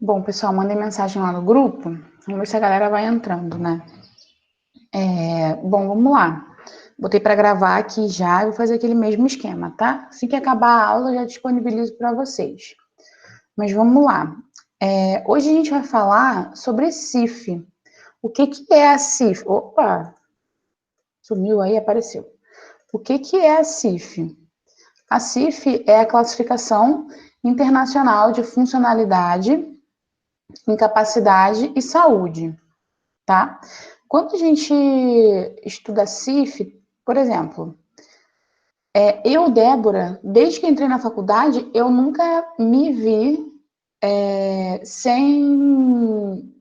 Bom, pessoal, mandei mensagem lá no grupo. Vamos ver se a galera vai entrando, né? Bom, vamos lá. Botei para gravar aqui já e vou fazer aquele mesmo esquema, tá? Assim que acabar a aula, eu já disponibilizo para vocês. Mas vamos lá. Hoje a gente vai falar sobre CIF. O que é a CIF? Opa! Sumiu aí, apareceu. O que é a CIF? A CIF é a Classificação Internacional de Funcionalidade, Incapacidade e Saúde, tá? Quando a gente estuda CIF, por exemplo, eu, Débora, desde que entrei na faculdade, eu nunca me vi sem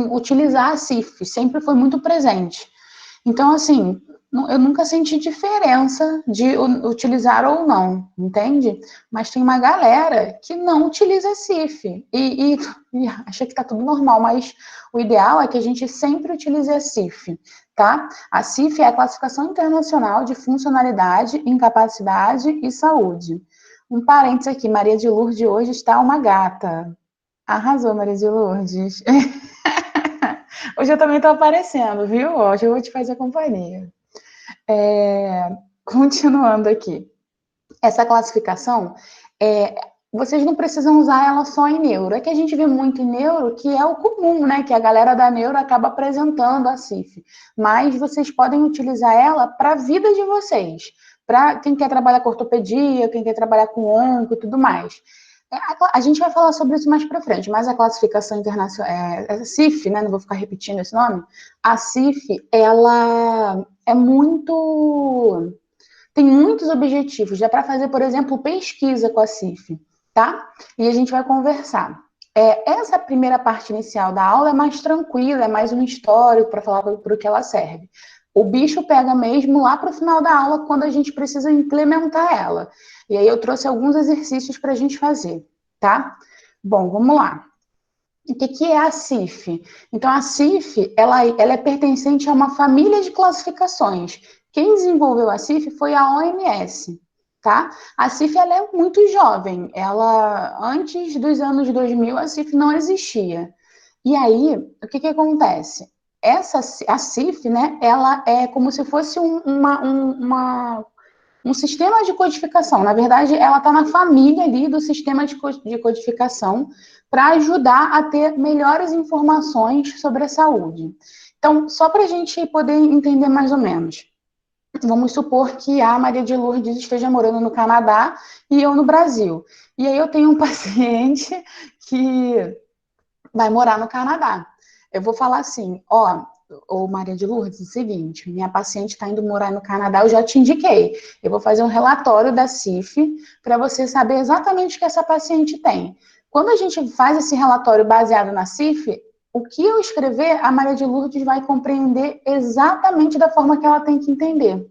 utilizar a CIF, sempre foi muito presente. Então, assim, eu nunca senti diferença de utilizar ou não, entende? Mas tem uma galera que não utiliza a CIF e acha que está tudo normal, mas o ideal é que a gente sempre utilize a CIF, tá? A CIF é a Classificação Internacional de Funcionalidade, Incapacidade e Saúde. Um parênteses aqui, Maria de Lourdes hoje está uma gata. Arrasou, Maria de Lourdes. Hoje eu também estou aparecendo, viu? Hoje eu vou te fazer companhia. Continuando aqui. Essa classificação, vocês não precisam usar ela só em neuro. É que a gente vê muito em neuro, que é o comum, né? Que a galera da neuro acaba apresentando a CIF. Mas vocês podem utilizar ela para a vida de vocês. Para quem quer trabalhar com ortopedia, quem quer trabalhar com onco e tudo mais. A gente vai falar sobre isso mais para frente, mas a classificação internacional, a CIF, né, não vou ficar repetindo esse nome, a CIF, ela tem muitos objetivos, dá para fazer, por exemplo, pesquisa com a CIF, tá? E a gente vai conversar. Essa primeira parte inicial da aula é mais tranquila, é mais um histórico para falar para o que ela serve. O bicho pega mesmo lá para o final da aula, quando a gente precisa implementar ela. E aí eu trouxe alguns exercícios para a gente fazer, tá? Bom, vamos lá. O que é a CIF? Então, a CIF, ela é pertencente a uma família de classificações. Quem desenvolveu a CIF foi a OMS, tá? A CIF, ela é muito jovem. Antes dos anos 2000, a CIF não existia. E aí, o que acontece? A CIF, né, ela é como se fosse um sistema de codificação. Na verdade, ela está na família ali do sistema de codificação para ajudar a ter melhores informações sobre a saúde. Então, só para a gente poder entender mais ou menos. Vamos supor que a Maria de Lourdes esteja morando no Canadá e eu no Brasil. E aí eu tenho um paciente que vai morar no Canadá. Eu vou falar assim, ô Maria de Lourdes, é o seguinte, minha paciente está indo morar no Canadá, eu já te indiquei. Eu vou fazer um relatório da CIF para você saber exatamente o que essa paciente tem. Quando a gente faz esse relatório baseado na CIF, o que eu escrever, a Maria de Lourdes vai compreender exatamente da forma que ela tem que entender.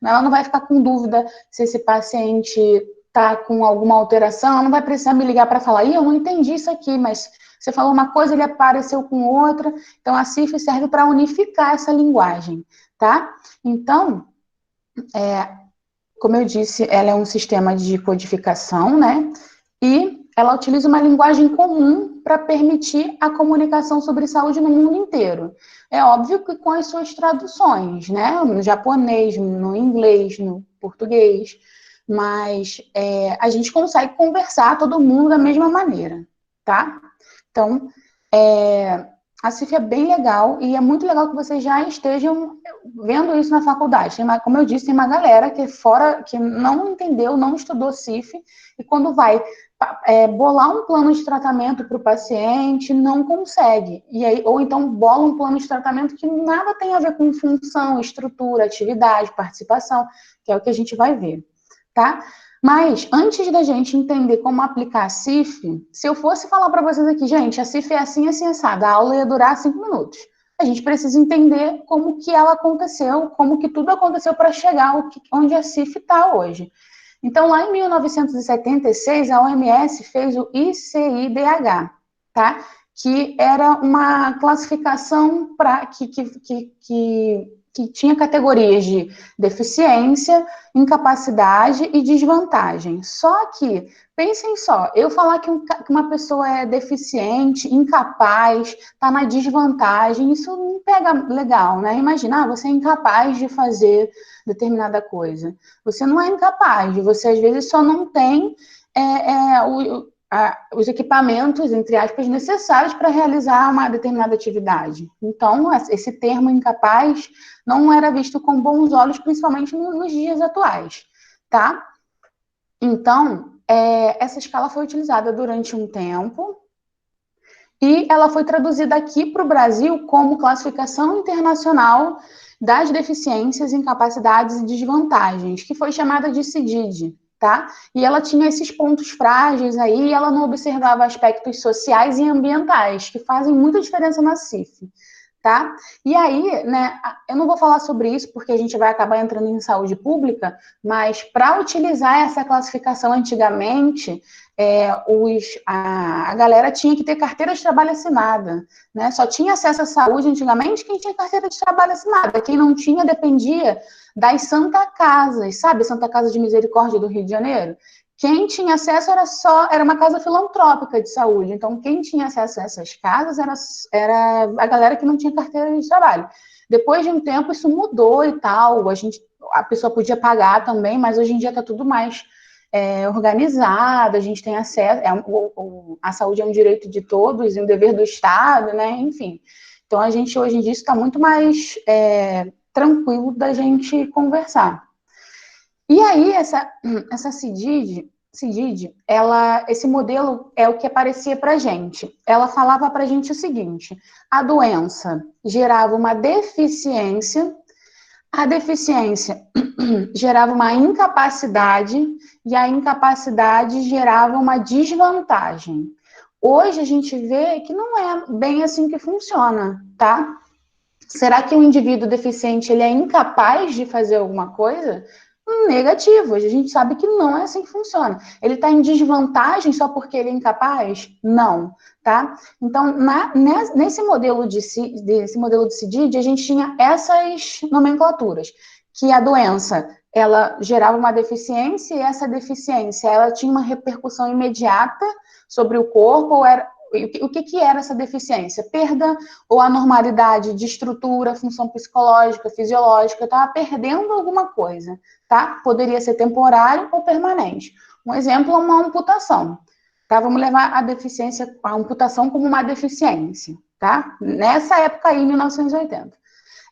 Ela não vai ficar com dúvida se esse paciente está com alguma alteração, ela não vai precisar me ligar para falar, eu não entendi isso aqui, mas você falou uma coisa, ele apareceu com outra. Então, a CIF serve para unificar essa linguagem, tá? Então, como eu disse, ela é um sistema de codificação, né? E ela utiliza uma linguagem comum para permitir a comunicação sobre saúde no mundo inteiro. É óbvio que com as suas traduções, né? No japonês, no inglês, no português. Mas a gente consegue conversar todo mundo da mesma maneira, tá? Então, a CIF é bem legal e é muito legal que vocês já estejam vendo isso na faculdade. Como eu disse, tem uma galera que fora, que não entendeu, não estudou CIF, e quando vai bolar um plano de tratamento para o paciente, não consegue. E aí, ou então bola um plano de tratamento que nada tem a ver com função, estrutura, atividade, participação, que é o que a gente vai ver, tá? Mas, antes da gente entender como aplicar a CIF, se eu fosse falar para vocês aqui, gente, a CIF é assim, assim, assada, a aula ia durar 5 minutos. A gente precisa entender como que ela aconteceu, como que tudo aconteceu para chegar onde a CIF está hoje. Então, lá em 1976, a OMS fez o ICIDH, tá? Que era uma classificação que que tinha categorias de deficiência, incapacidade e desvantagem. Só que, pensem só, eu falar que uma pessoa é deficiente, incapaz, está na desvantagem, isso não pega legal, né? Imagina, você é incapaz de fazer determinada coisa. Você não é incapaz, você às vezes só não tem os equipamentos, entre aspas, necessários para realizar uma determinada atividade. Então, esse termo incapaz não era visto com bons olhos, principalmente nos dias atuais, tá? Então, essa escala foi utilizada durante um tempo e ela foi traduzida aqui para o Brasil como Classificação Internacional das Deficiências, Incapacidades e Desvantagens, que foi chamada de CIDID, tá? E ela tinha esses pontos frágeis aí, e ela não observava aspectos sociais e ambientais, que fazem muita diferença na CIF, tá? E aí, né, eu não vou falar sobre isso porque a gente vai acabar entrando em saúde pública, mas para utilizar essa classificação antigamente, a galera tinha que ter carteira de trabalho assinada, né? Só tinha acesso à saúde antigamente quem tinha carteira de trabalho assinada. Quem não tinha dependia das Santa Casas, sabe? Santa Casa de Misericórdia do Rio de Janeiro. Quem tinha acesso era uma casa filantrópica de saúde. Então, quem tinha acesso a essas casas era a galera que não tinha carteira de trabalho. Depois de um tempo, isso mudou e tal. A pessoa podia pagar também, mas hoje em dia está tudo mais organizado, a gente tem acesso, a saúde é um direito de todos e um dever do Estado, né? Enfim. Então, a gente, hoje em dia, está muito mais tranquilo da gente conversar. E aí, essa CIDID, esse modelo é o que aparecia para a gente. Ela falava para a gente o seguinte: a doença gerava uma deficiência, a deficiência gerava uma incapacidade e a incapacidade gerava uma desvantagem. Hoje a gente vê que não é bem assim que funciona, tá? Será que o indivíduo deficiente ele é incapaz de fazer alguma coisa? Negativo, a gente sabe que não é assim que funciona. Ele está em desvantagem só porque ele é incapaz? Não, tá? Então, nesse modelo desse modelo de CIDID, a gente tinha essas nomenclaturas, que a doença, ela gerava uma deficiência e essa deficiência, ela tinha uma repercussão imediata sobre o corpo, ou era, o que era essa deficiência? Perda ou anormalidade de estrutura, função psicológica, fisiológica, estava perdendo alguma coisa, tá? Poderia ser temporário ou permanente. Um exemplo é uma amputação, tá? Vamos levar a amputação como uma deficiência, tá? Nessa época aí, 1980.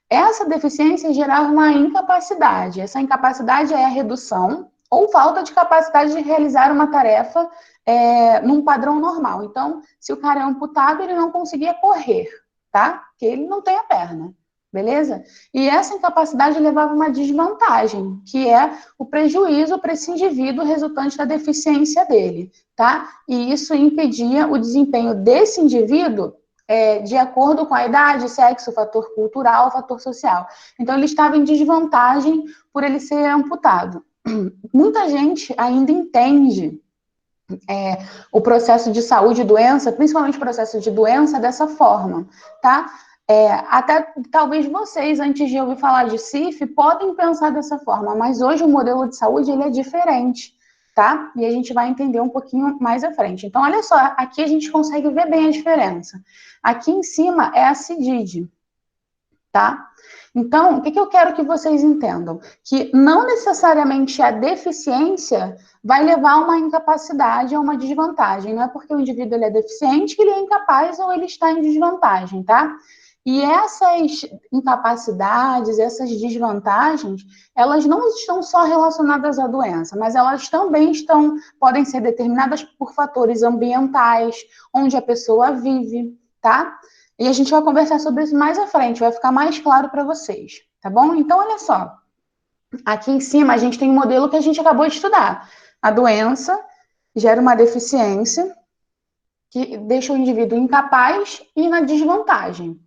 Essa deficiência gerava uma incapacidade. Essa incapacidade é a redução ou falta de capacidade de realizar uma tarefa num padrão normal. Então, se o cara é amputado, ele não conseguia correr, tá? Porque ele não tem a perna, beleza? E essa incapacidade levava a uma desvantagem, que é o prejuízo para esse indivíduo resultante da deficiência dele, tá? E isso impedia o desempenho desse indivíduo de acordo com a idade, sexo, fator cultural, fator social. Então, ele estava em desvantagem por ele ser amputado. Muita gente ainda entende o processo de saúde e doença, principalmente o processo de doença, dessa forma, tá? Até talvez vocês, antes de ouvir falar de CIF, podem pensar dessa forma, mas hoje o modelo de saúde ele é diferente, tá? E a gente vai entender um pouquinho mais à frente. Então, olha só, aqui a gente consegue ver bem a diferença. Aqui em cima é a CIDID, tá? Então, o que eu quero que vocês entendam? Que não necessariamente a deficiência vai levar a uma incapacidade ou uma desvantagem. Não é porque o indivíduo ele é deficiente que ele é incapaz ou ele está em desvantagem, tá? E essas incapacidades, essas desvantagens, elas não estão só relacionadas à doença, mas elas também podem ser determinadas por fatores ambientais, onde a pessoa vive, tá? E a gente vai conversar sobre isso mais à frente, vai ficar mais claro para vocês, tá bom? Então, olha só. Aqui em cima a gente tem um modelo que a gente acabou de estudar. A doença gera uma deficiência que deixa o indivíduo incapaz e na desvantagem.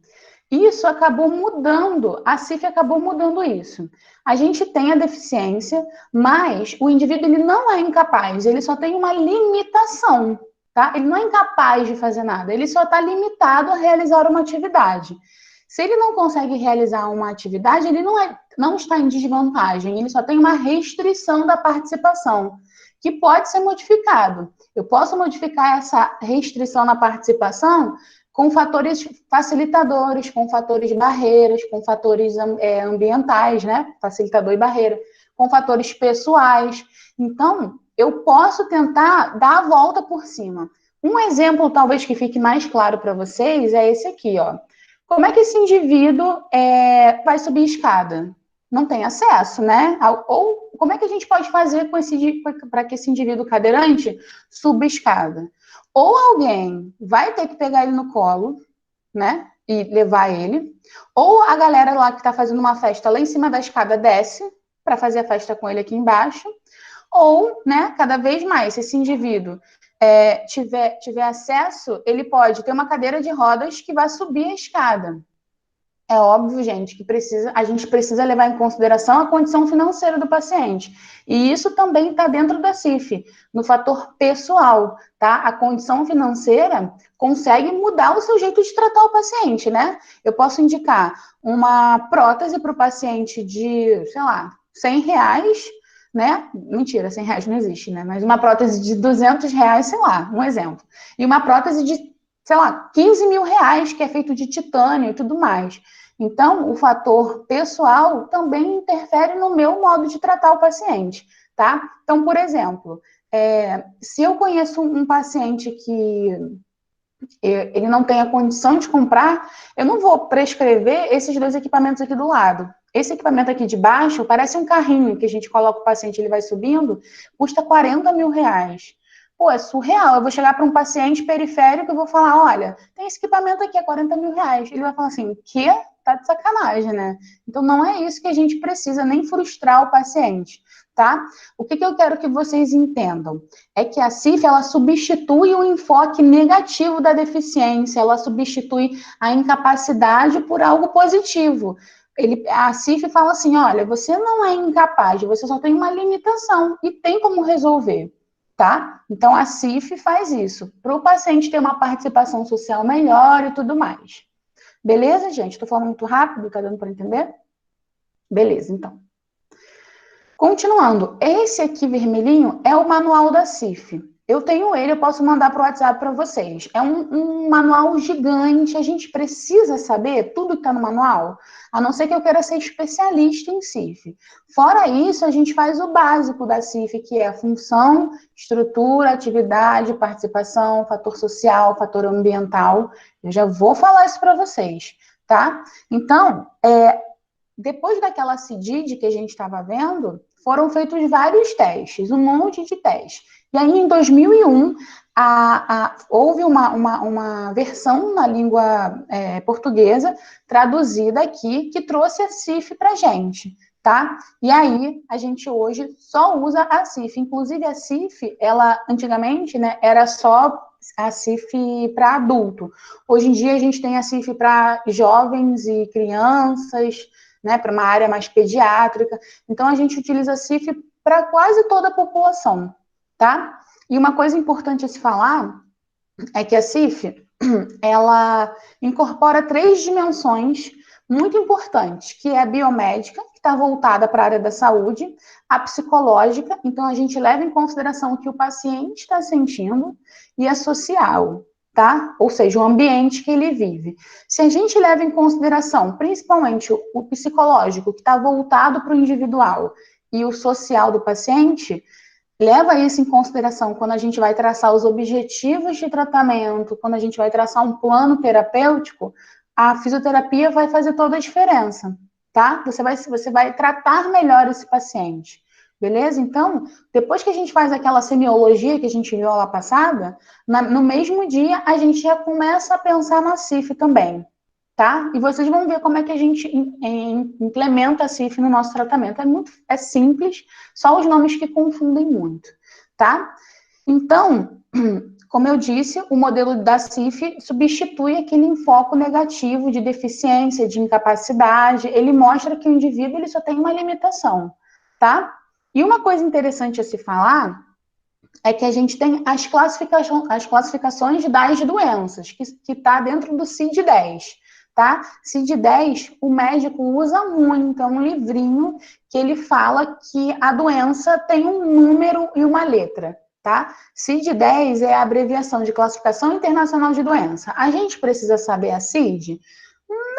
Isso acabou mudando, a CIF acabou mudando isso. A gente tem a deficiência, mas o indivíduo ele não é incapaz, ele só tem uma limitação. Tá? Ele não é incapaz de fazer nada, ele só está limitado a realizar uma atividade. Se ele não consegue realizar uma atividade, ele não está em desvantagem, ele só tem uma restrição da participação, que pode ser modificado. Eu posso modificar essa restrição na participação com fatores facilitadores, com fatores barreiras, com fatores ambientais, né? Facilitador e barreira, com fatores pessoais. Então, eu posso tentar dar a volta por cima. Um exemplo, talvez, que fique mais claro para vocês é esse aqui, ó. Como é que esse indivíduo vai subir escada? Não tem acesso, né? Ou como é que a gente pode fazer para que esse indivíduo cadeirante suba escada? Ou alguém vai ter que pegar ele no colo, né? E levar ele, ou a galera lá que está fazendo uma festa lá em cima da escada desce para fazer a festa com ele aqui embaixo, ou, né, cada vez mais, se esse indivíduo tiver acesso, ele pode ter uma cadeira de rodas que vai subir a escada. É óbvio, gente, que a gente precisa levar em consideração a condição financeira do paciente. E isso também está dentro da CIF, no fator pessoal, tá? A condição financeira consegue mudar o seu jeito de tratar o paciente, né? Eu posso indicar uma prótese para o paciente de, sei lá, R$ 100, né? Mentira, R$ 100 não existe, né? Mas uma prótese de R$ 200, sei lá, um exemplo. E uma prótese de, sei lá, R$ 15.000, que é feito de titânio e tudo mais. Então, o fator pessoal também interfere no meu modo de tratar o paciente, tá? Então, por exemplo, se eu conheço um paciente que ele não tem a condição de comprar, eu não vou prescrever esses dois equipamentos aqui do lado. Esse equipamento aqui de baixo parece um carrinho que a gente coloca o paciente, ele vai subindo, custa R$ 40.000. Pô, é surreal. Eu vou chegar para um paciente periférico e vou falar, olha, tem esse equipamento aqui, é R$ 40.000. Ele vai falar assim, que? Tá de sacanagem, né? Então, não é isso que a gente precisa, nem frustrar o paciente, tá? O que eu quero que vocês entendam é que a CIF, ela substitui o enfoque negativo da deficiência, ela substitui a incapacidade por algo positivo. A CIF fala assim, olha, você não é incapaz, você só tem uma limitação e tem como resolver, tá? Então, a CIF faz isso, para o paciente ter uma participação social melhor e tudo mais. Beleza, gente? Estou falando muito rápido, tá dando para entender? Beleza, então. Continuando, esse aqui vermelhinho é o manual da CIF. Eu tenho ele, eu posso mandar para o WhatsApp para vocês. É um manual gigante, a gente precisa saber tudo que está no manual, a não ser que eu queira ser especialista em CIF. Fora isso, a gente faz o básico da CIF, que é a função, estrutura, atividade, participação, fator social, fator ambiental. Eu já vou falar isso para vocês, tá? Então, depois daquela CIDID que a gente estava vendo, foram feitos vários testes, um monte de testes. E aí, em 2001, houve uma versão na língua portuguesa, traduzida aqui, que trouxe a CIF para a gente, tá? E aí, a gente hoje só usa a CIF. Inclusive, a CIF, ela, antigamente, né, era só a CIF para adulto. Hoje em dia, a gente tem a CIF para jovens e crianças, né, para uma área mais pediátrica. Então, a gente utiliza a CIF para quase toda a população, tá? E uma coisa importante a se falar é que a CIF, ela incorpora 3 dimensões muito importantes, que é a biomédica, que está voltada para a área da saúde, a psicológica, então a gente leva em consideração o que o paciente está sentindo, e a social, tá? Ou seja, o ambiente que ele vive. Se a gente leva em consideração, principalmente o psicológico, que está voltado para o individual, e o social do paciente, leva isso em consideração quando a gente vai traçar os objetivos de tratamento, quando a gente vai traçar um plano terapêutico, a fisioterapia vai fazer toda a diferença, tá? Você vai tratar melhor esse paciente. Beleza? Então, depois que a gente faz aquela semiologia que a gente viu lá passada, no mesmo dia a gente já começa a pensar na CIF também, tá? E vocês vão ver como é que a gente implementa a CIF no nosso tratamento. É simples, só os nomes que confundem muito, tá? Então, como eu disse, o modelo da CIF substitui aquele enfoque negativo de deficiência, de incapacidade. Ele mostra que o indivíduo ele só tem uma limitação, tá? E uma coisa interessante a se falar é que a gente tem as classificações das doenças, que está dentro do CID-10, tá? CID-10, o médico usa muito, é um livrinho que ele fala que a doença tem um número e uma letra, tá? CID-10 é a abreviação de Classificação Internacional de Doença. A gente precisa saber a CID?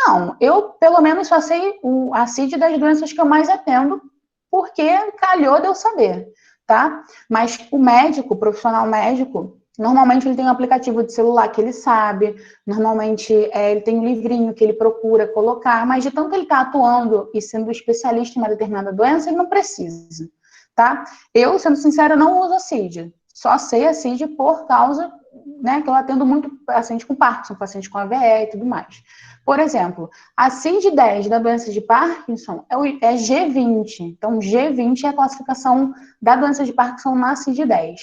Não, eu pelo menos só sei a CID das doenças que eu mais atendo, porque calhou de eu saber, tá? Mas o médico, o profissional médico, normalmente ele tem um aplicativo de celular que ele sabe, normalmente ele tem um livrinho que ele procura colocar, mas de tanto ele estar atuando e sendo especialista em uma determinada doença, ele não precisa, tá? Eu, sendo sincera, não uso a CID, só sei a CID por causa, né, que eu atendo muito paciente com Parkinson, paciente com AVE e tudo mais. Por exemplo, a CID-10 da doença de Parkinson é G20. Então, G20 é a classificação da doença de Parkinson na CID-10,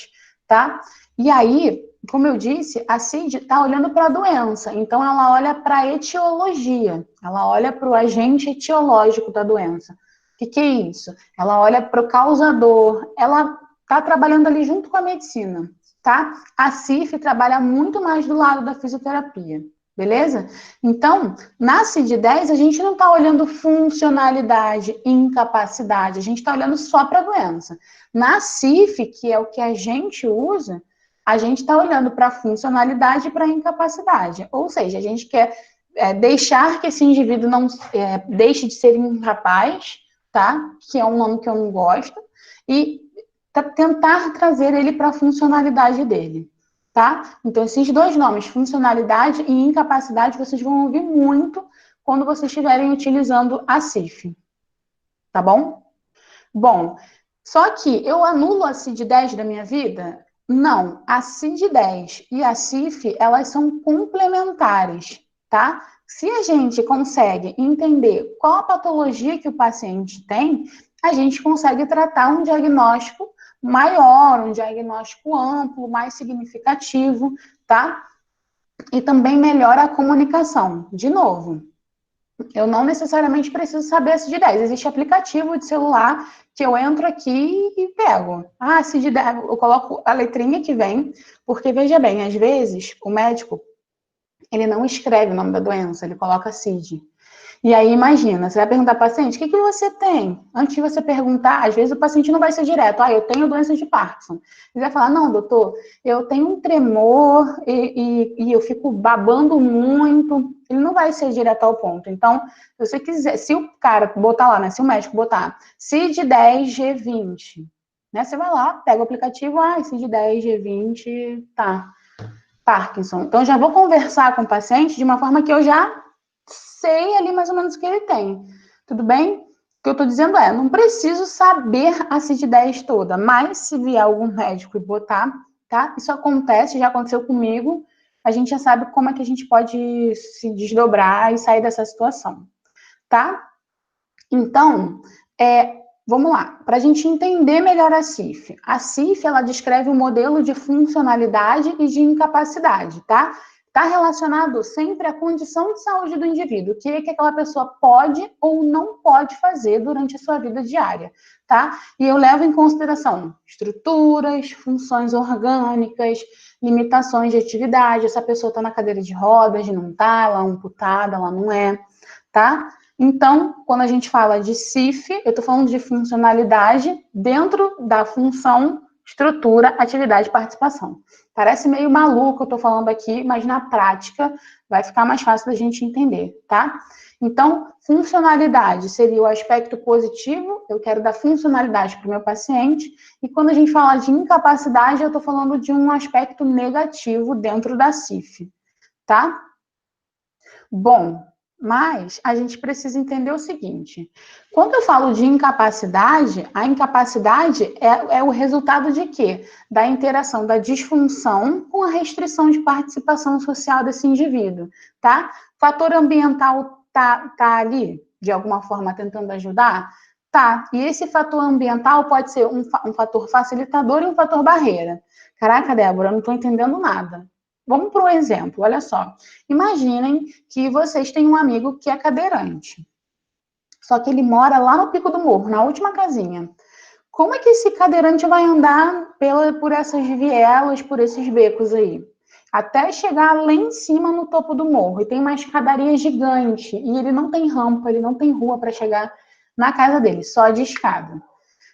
tá? E aí, como eu disse, a CID está olhando para a doença. Então, ela olha para a etiologia. Ela olha para o agente etiológico da doença. O que é isso? Ela olha para o causador. Ela está trabalhando ali junto com a medicina, tá? A CIF trabalha muito mais do lado da fisioterapia. Beleza? Então, na CID-10, a gente não está olhando funcionalidade, incapacidade, a gente está olhando só para a doença. Na CIF, que é o que a gente usa, a gente está olhando para a funcionalidade e para a incapacidade. Ou seja, a gente quer deixar que esse indivíduo não deixe de ser incapaz, tá? Que é um nome que eu não gosto, e tentar trazer ele para a funcionalidade dele. Tá? Então, esses dois nomes, funcionalidade e incapacidade, vocês vão ouvir muito quando vocês estiverem utilizando a CIF. Tá bom? Bom, só que eu anulo a CID-10 da minha vida? Não. A CID-10 e a CIF, elas são complementares, tá? Se a gente consegue entender qual a patologia que o paciente tem, a gente consegue tratar um diagnóstico maior, um diagnóstico amplo, mais significativo, tá? E também melhora a comunicação. De novo, eu não necessariamente preciso saber a CID-10. Existe aplicativo de celular que eu entro aqui e pego. Ah, CID-10, eu coloco a letrinha que vem, porque veja bem, às vezes o médico, ele não escreve o nome da doença, ele coloca CID. E aí, imagina, você vai perguntar ao paciente, o que você tem? Antes de você perguntar, às vezes o paciente não vai ser direto, eu tenho doença de Parkinson. Ele vai falar, não, doutor, eu tenho um tremor e eu fico babando muito. Ele não vai ser direto ao ponto. Então, se você quiser, se o cara botar lá, né, se o médico botar CID-10 G20, né, você vai lá, pega o aplicativo, CID-10 G20, tá, Parkinson. Então, eu já vou conversar com o paciente de uma forma que eu já sei ali mais ou menos o que ele tem. Tudo bem? O que eu estou dizendo não preciso saber a CID-10 toda, mas se vier algum médico e botar, tá? Isso acontece, já aconteceu comigo, a gente já sabe como é que a gente pode se desdobrar e sair dessa situação, tá? Então, vamos lá, para a gente entender melhor a CIF. A CIF, ela descreve um modelo de funcionalidade e de incapacidade, tá? Está relacionado sempre à condição de saúde do indivíduo, o que aquela pessoa pode ou não pode fazer durante a sua vida diária, tá? E eu levo em consideração estruturas, funções orgânicas, limitações de atividade, essa pessoa está na cadeira de rodas, não está, ela é amputada, ela não é, tá? Então, quando a gente fala de CIF, eu estou falando de funcionalidade dentro da função, estrutura, atividade e participação. Parece meio maluco eu estou falando aqui, mas na prática vai ficar mais fácil da gente entender, tá? Então, funcionalidade seria o aspecto positivo, eu quero dar funcionalidade para o meu paciente, e quando a gente fala de incapacidade, eu estou falando de um aspecto negativo dentro da CIF, tá? Bom, mas a gente precisa entender o seguinte: quando eu falo de incapacidade, a incapacidade é o resultado de quê? Da interação da disfunção com a restrição de participação social desse indivíduo, tá? Fator ambiental tá ali, de alguma forma, tentando ajudar? Tá. E esse fator ambiental pode ser um fator facilitador e um fator barreira. Caraca, Débora, eu não estou entendendo nada. Vamos para um exemplo, olha só. Imaginem que vocês têm um amigo que é cadeirante. Só que ele mora lá no pico do morro, na última casinha. Como é que esse cadeirante vai andar por essas vielas, por esses becos aí? até chegar lá em cima no topo do morro. E tem uma escadaria gigante. E ele não tem rampa, ele não tem rua para chegar na casa dele, só de escada.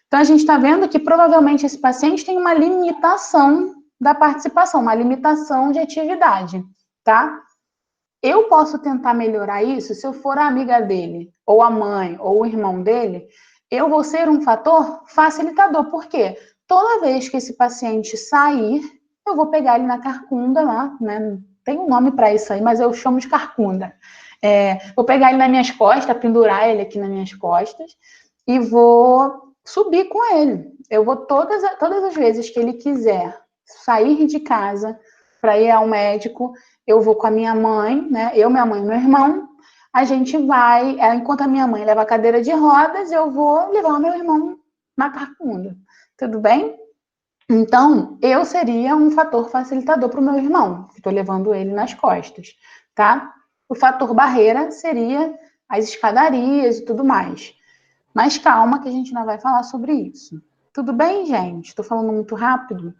Então, a gente está vendo que provavelmente esse paciente tem uma limitação da participação, uma limitação de atividade, tá? Eu posso tentar melhorar isso se eu for a amiga dele, ou a mãe, ou o irmão dele, eu vou ser um fator facilitador. Por quê? Toda vez que esse paciente sair, eu vou pegar ele na carcunda lá, né? Tem um nome para isso aí, mas eu chamo de carcunda. Vou pegar ele nas minhas costas, pendurar ele aqui nas minhas costas e vou subir com ele. Eu vou todas as vezes que ele quiser sair de casa para ir ao médico, eu vou com a minha mãe, né? Eu, minha mãe e meu irmão. A gente vai, enquanto a minha mãe leva a cadeira de rodas, eu vou levar o meu irmão na carcunda. Tudo bem? Então, eu seria um fator facilitador para o meu irmão, que estou levando ele nas costas, tá? O fator barreira seria as escadarias e tudo mais. Mas calma que a gente ainda vai falar sobre isso. Tudo bem, gente? Estou falando muito rápido?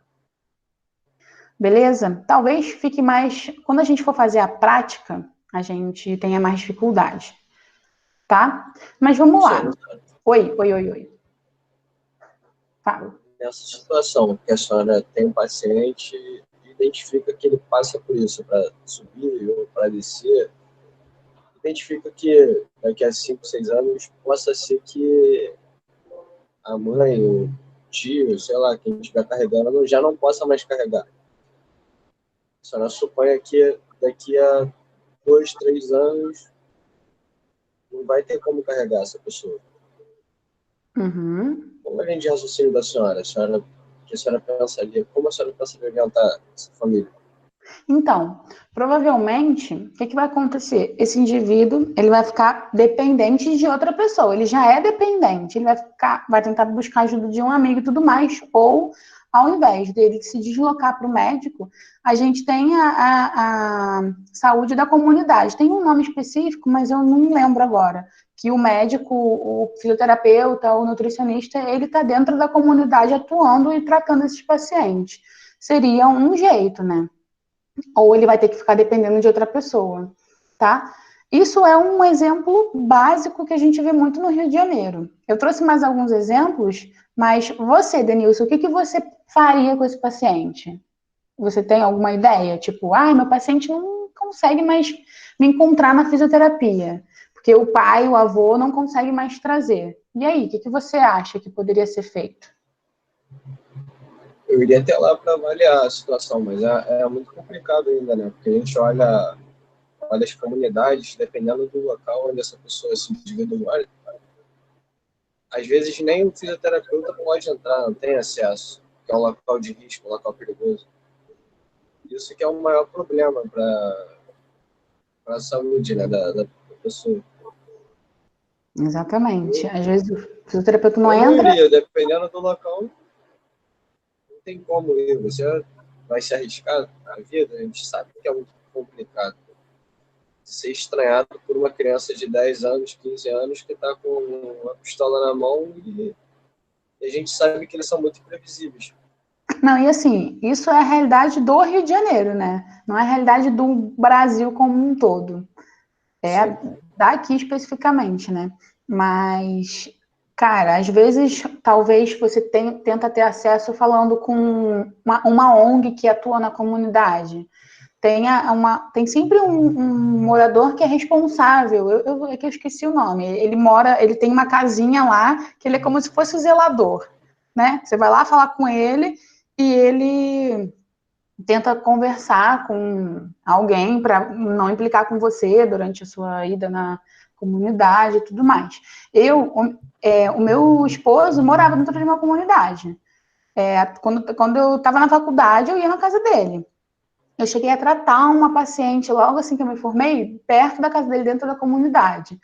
Beleza? Talvez fique mais... Quando a gente for fazer a prática, a gente tenha mais dificuldade, tá? Mas vamos lá. Oi. Fala. Nessa situação, que a senhora tem um paciente e identifica que ele passa por isso, para subir ou para descer, identifica que daqui a 5, 6 anos possa ser que a mãe, o tio, sei lá, quem estiver carregando, já não possa mais carregar. A senhora suponha que daqui a 2, 3 anos não vai ter como carregar essa pessoa. Uhum. Como é a linha de raciocínio da senhora? Que a senhora pensaria? Como a senhora pensaria orientar essa família? Então, provavelmente, o que vai acontecer? Esse indivíduo, ele vai ficar dependente de outra pessoa. Ele já é dependente, ele vai tentar buscar ajuda de um amigo e tudo mais. Ou, ao invés dele se deslocar para o médico, a gente tem a saúde da comunidade. Tem um nome específico, mas eu não lembro agora. Que o médico, o fisioterapeuta, o nutricionista, ele está dentro da comunidade atuando e tratando esses pacientes. Seria um jeito, né? Ou ele vai ter que ficar dependendo de outra pessoa, tá? Isso é um exemplo básico que a gente vê muito no Rio de Janeiro. Eu trouxe mais alguns exemplos, mas você, Denilson, o que você faria com esse paciente? Você tem alguma ideia? Tipo, meu paciente não consegue mais me encontrar na fisioterapia, porque o pai, o avô não consegue mais trazer. E aí, o que você acha que poderia ser feito? Eu iria até lá para avaliar a situação, mas é muito complicado ainda, né? Porque a gente olha as comunidades, dependendo do local onde essa pessoa, esse indivíduo mora, às vezes nem o fisioterapeuta pode entrar, não tem acesso, que é um local de risco, um local perigoso. Isso que é o maior problema para a saúde, né, da pessoa. Exatamente. Às vezes o fisioterapeuta não Eu não entra. iria, dependendo do local, não tem como ir. Você vai se arriscar na vida, a gente sabe que é muito complicado. Ser estranhado por uma criança de 10 anos, 15 anos, que está com uma pistola na mão e a gente sabe que eles são muito imprevisíveis. Não, e assim, isso é a realidade do Rio de Janeiro, né? Não é a realidade do Brasil como um todo. É Sim. daqui especificamente, né? Mas, cara, às vezes, talvez você tenta ter acesso falando com uma ONG que atua na comunidade. Tem sempre um morador que é responsável. É que eu esqueci o nome. Ele tem uma casinha lá que ele é como se fosse o zelador, né? Você vai lá falar com ele e ele tenta conversar com alguém para não implicar com você durante a sua ida na comunidade e tudo mais. O meu esposo morava dentro de uma comunidade. Quando eu estava na faculdade, eu ia na casa dele. Eu cheguei a tratar uma paciente logo assim que eu me formei, perto da casa dele, dentro da comunidade.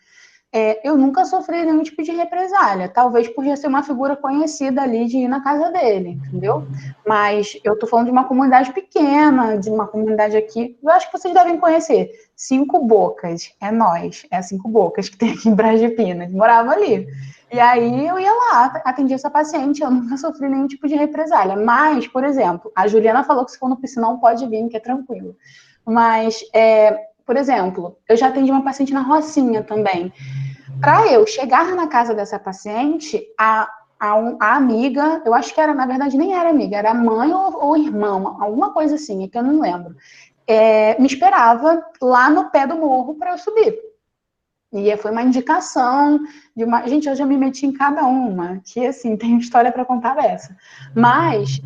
Eu nunca sofri nenhum tipo de represália, talvez por já ser uma figura conhecida ali de ir na casa dele, entendeu? Mas eu tô falando de uma comunidade pequena, de uma comunidade aqui, eu acho que vocês devem conhecer, Cinco Bocas, é nós, é Cinco Bocas que tem aqui em Brasília, morava ali. E aí eu ia lá, atendia essa paciente, eu nunca sofri nenhum tipo de represália. Mas, por exemplo, a Juliana falou que se for no piscinão pode vir, que é tranquilo. Mas, por exemplo, eu já atendi uma paciente na Rocinha também. Para eu chegar na casa dessa paciente, a amiga, eu acho que era, na verdade, nem era amiga, era mãe ou irmã, alguma coisa assim, que eu não lembro, me esperava lá no pé do morro para eu subir. E foi uma indicação de uma. Gente, eu já me meti em cada uma, que assim, tem história para contar dessa. Mas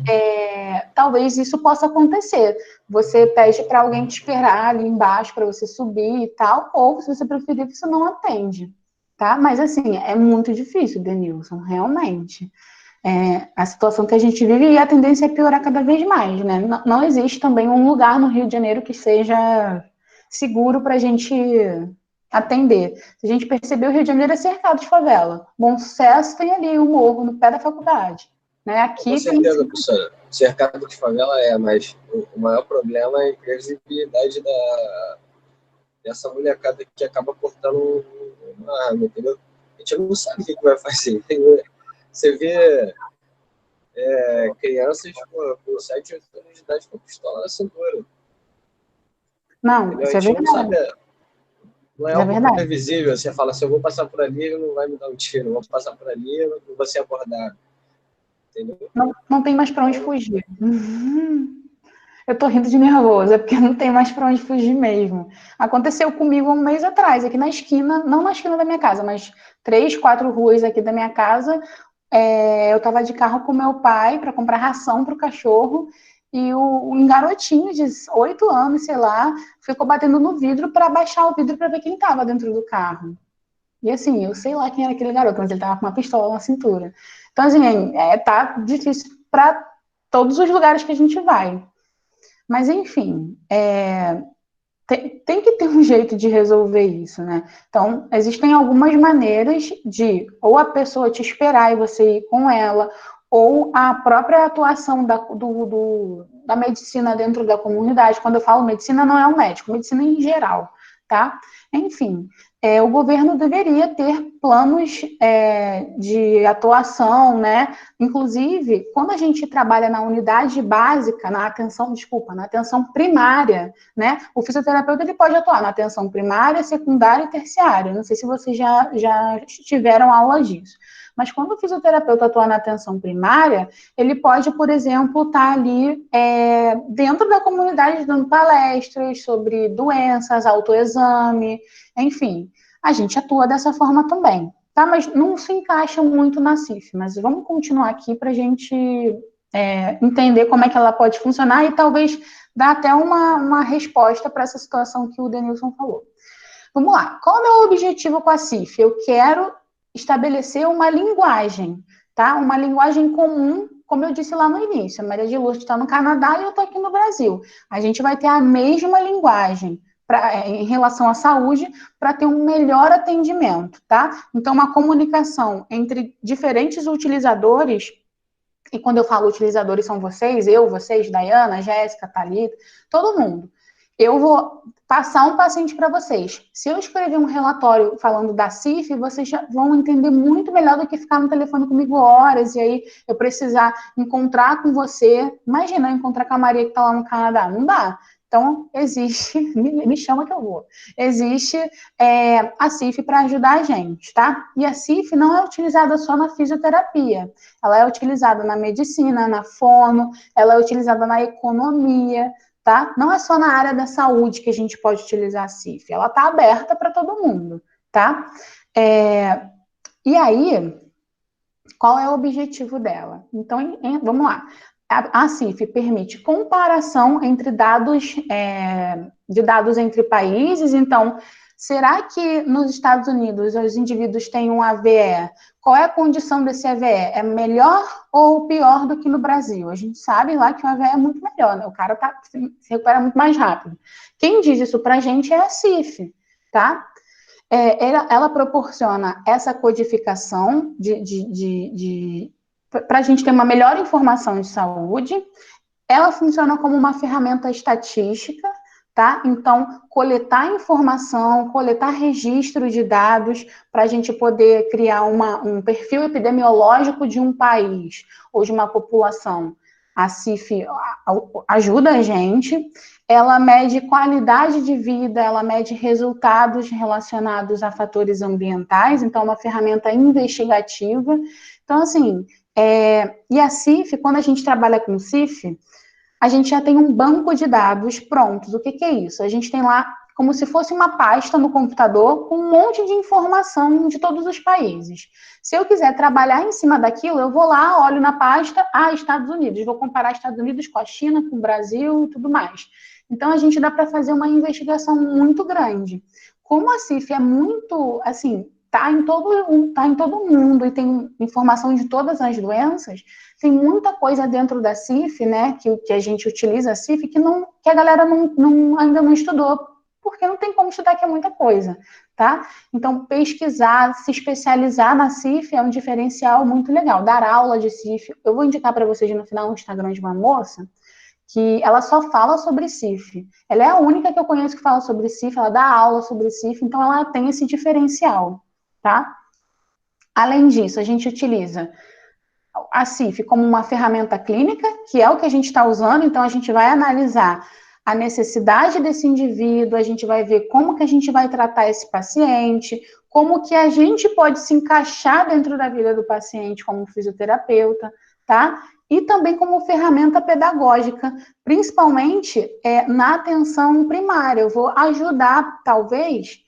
talvez isso possa acontecer. Você pede para alguém te esperar ali embaixo para você subir e tal, ou se você preferir, você não atende. Tá? Mas assim, é muito difícil, Denilson, realmente. A situação que a gente vive e a tendência é piorar cada vez mais, né? Não existe também um lugar no Rio de Janeiro que seja seguro para a gente atender. Se a gente perceber, o Rio de Janeiro é cercado de favela. Bom Sucesso tem ali o morro, no pé da faculdade. Né? Com Aqui tem... certeza, professora. Cercado de favela mas o maior problema é a imprevisibilidade dessa molecada que acaba cortando uma arma, entendeu? A gente não sabe o que vai fazer. Você vê crianças com 7, 8 anos de idade com pistola na cintura. Não, Entendeu? A isso é gente não verdade. sabe, não é Isso é algo verdade. previsível. Você fala assim, eu vou passar por ali, ele não vai me dar um tiro, eu vou passar por ali, eu não vou ser abordado. Entendeu? Não tem mais para onde fugir. Eu tô rindo de nervoso, é porque não tem mais para onde fugir mesmo. Aconteceu comigo um mês atrás, aqui na esquina, não na esquina da minha casa, mas 3, 4 ruas aqui da minha casa. Eu estava de carro com meu pai para comprar ração para o cachorro e um garotinho de 8 anos, sei lá, ficou batendo no vidro para baixar o vidro para ver quem estava dentro do carro. E assim, eu sei lá quem era aquele garoto, mas ele estava com uma pistola na cintura. Então, assim, tá difícil para todos os lugares que a gente vai. Mas, enfim, tem que ter um jeito de resolver isso, né? Então, existem algumas maneiras de ou a pessoa te esperar e você ir com ela, ou a própria atuação da medicina dentro da comunidade. Quando eu falo medicina, não é o médico, medicina em geral, tá? Enfim, o governo deveria ter planos de atuação, né? Inclusive, quando a gente trabalha na unidade básica, na atenção primária, né? O fisioterapeuta ele pode atuar na atenção primária, secundária e terciária. Não sei se vocês já tiveram aula disso. Mas quando o fisioterapeuta atua na atenção primária, ele pode, por exemplo, estar ali dentro da comunidade dando palestras sobre doenças, autoexame, enfim. A gente atua dessa forma também, tá? Mas não se encaixa muito na CIF. Mas vamos continuar aqui para a gente entender como é que ela pode funcionar e talvez dar até uma resposta para essa situação que o Denilson falou. Vamos lá. Qual é o meu objetivo com a CIF? Eu quero estabelecer uma linguagem, tá? Uma linguagem comum, como eu disse lá no início. A Maria de Lourdes está no Canadá e eu estou aqui no Brasil. A gente vai ter a mesma linguagem em relação à saúde para ter um melhor atendimento, tá? Então, uma comunicação entre diferentes utilizadores. E quando eu falo utilizadores, são vocês, Dayana, Jéssica, Thalita, todo mundo. Eu vou passar um paciente para vocês. Se eu escrever um relatório falando da CIF, vocês já vão entender muito melhor do que ficar no telefone comigo horas, e aí eu precisar encontrar com você. Imagina eu encontrar com a Maria que está lá no Canadá. Não dá. Então, existe, me chama que eu vou. Existe a CIF para ajudar a gente, tá? E a CIF não é utilizada só na fisioterapia. Ela é utilizada na medicina, na fono, ela é utilizada na economia, tá? Não é só na área da saúde que a gente pode utilizar a CIF. Ela está aberta para todo mundo, tá? E aí, qual é o objetivo dela? Então, vamos lá. A CIF permite comparação entre dados, de dados entre países. Então, será que nos Estados Unidos os indivíduos têm um AVE? Qual é a condição desse AVE? É melhor ou pior do que no Brasil? A gente sabe lá que o AVE é muito melhor, né? O cara se recupera muito mais rápido. Quem diz isso para a gente é a CIF, tá? Ela proporciona essa codificação para a gente ter uma melhor informação de saúde. Ela funciona como uma ferramenta estatística, tá? Então, coletar informação, coletar registro de dados para a gente poder criar um perfil epidemiológico de um país ou de uma população. A CIF ajuda a gente, ela mede qualidade de vida, ela mede resultados relacionados a fatores ambientais, então é uma ferramenta investigativa. Então, assim, e a CIF, quando a gente trabalha com CIF, a gente já tem um banco de dados prontos. O que é isso? A gente tem lá como se fosse uma pasta no computador com um monte de informação de todos os países. Se eu quiser trabalhar em cima daquilo, eu vou lá, olho na pasta, Estados Unidos, vou comparar Estados Unidos com a China, com o Brasil e tudo mais. Então, a gente dá para fazer uma investigação muito grande. Como a CIF é muito, assim, tá em todo mundo e tem informação de todas as doenças, tem muita coisa dentro da CIF, né, que a gente utiliza a CIF, que a galera ainda não estudou, porque não tem como estudar, que é muita coisa, tá? Então, pesquisar, se especializar na CIF é um diferencial muito legal. Dar aula de CIF, eu vou indicar para vocês no final o Instagram de uma moça, que ela só fala sobre CIF. Ela é a única que eu conheço que fala sobre CIF, ela dá aula sobre CIF, então ela tem esse diferencial, tá? Além disso, a gente utiliza a CIF como uma ferramenta clínica, que é o que a gente está usando, então a gente vai analisar a necessidade desse indivíduo, a gente vai ver como que a gente vai tratar esse paciente, como que a gente pode se encaixar dentro da vida do paciente como fisioterapeuta, tá? E também como ferramenta pedagógica, principalmente na atenção primária. Eu vou ajudar, talvez,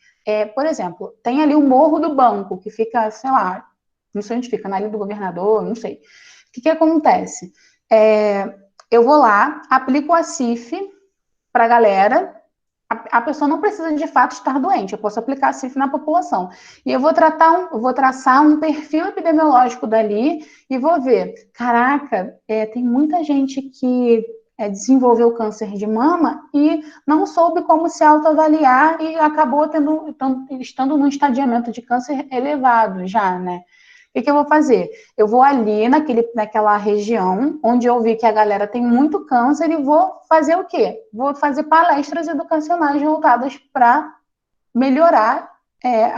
por exemplo, tem ali o Morro do Banco, que fica, sei lá, não sei onde fica, na Ilha do Governador, não sei. O que acontece? Eu vou lá, aplico a CIF para a galera, a pessoa não precisa de fato estar doente, eu posso aplicar a CIF na população. E eu vou traçar um perfil epidemiológico dali e vou ver, caraca, tem muita gente que desenvolveu câncer de mama e não soube como se autoavaliar e acabou estando num estadiamento de câncer elevado já, né? O que eu vou fazer? Eu vou ali naquela região onde eu vi que a galera tem muito câncer e vou fazer o quê? Vou fazer palestras educacionais voltadas para melhorar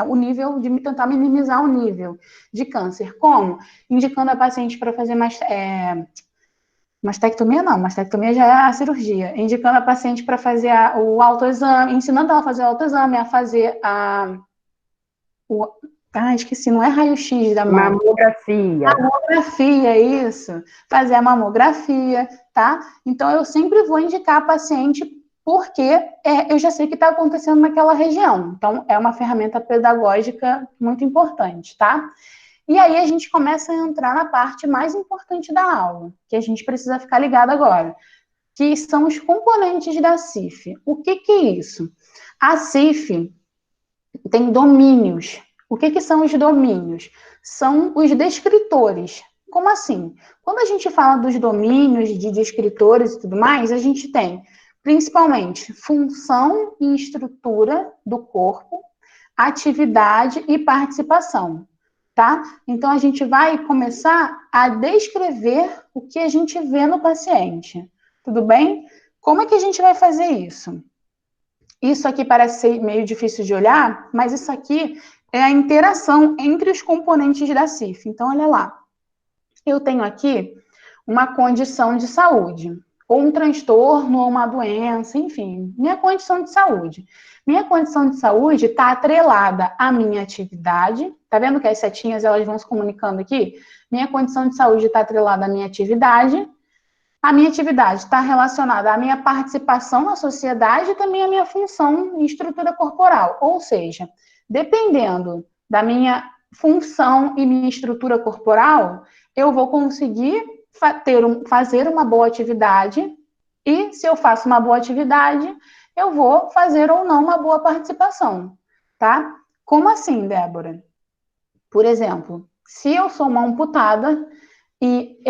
o nível, de tentar minimizar o nível de câncer. Como? Indicando a paciente para fazer mastectomia não, mastectomia já é a cirurgia. Indicando a paciente para fazer o autoexame, ensinando ela a fazer o autoexame, a fazer esqueci, não é raio-x da mama. Mamografia. Mamografia, isso. Fazer a mamografia, tá? Então, eu sempre vou indicar a paciente porque eu já sei o que está acontecendo naquela região. Então, é uma ferramenta pedagógica muito importante, tá? E aí, a gente começa a entrar na parte mais importante da aula, que a gente precisa ficar ligado agora, que são os componentes da CIF. O que é isso? A CIF tem domínios. O que são os domínios? São os descritores. Como assim? Quando a gente fala dos domínios, de descritores e tudo mais, a gente tem, principalmente, função e estrutura do corpo, atividade e participação, tá? Então, a gente vai começar a descrever o que a gente vê no paciente, tudo bem? Como é que a gente vai fazer isso? Isso aqui parece ser meio difícil de olhar, mas isso aqui é a interação entre os componentes da CIF. Então, olha lá. Eu tenho aqui uma condição de saúde, ou um transtorno, ou uma doença, enfim, minha condição de saúde. Minha condição de saúde está atrelada à minha atividade. Tá vendo que as setinhas elas vão se comunicando aqui? Minha condição de saúde está atrelada à minha atividade. A minha atividade está relacionada à minha participação na sociedade e também à minha função e estrutura corporal. Ou seja, dependendo da minha função e minha estrutura corporal, eu vou conseguir fazer uma boa atividade e, se eu faço uma boa atividade, eu vou fazer ou não uma boa participação, tá? Como assim, Débora? Por exemplo, se eu sou uma amputada e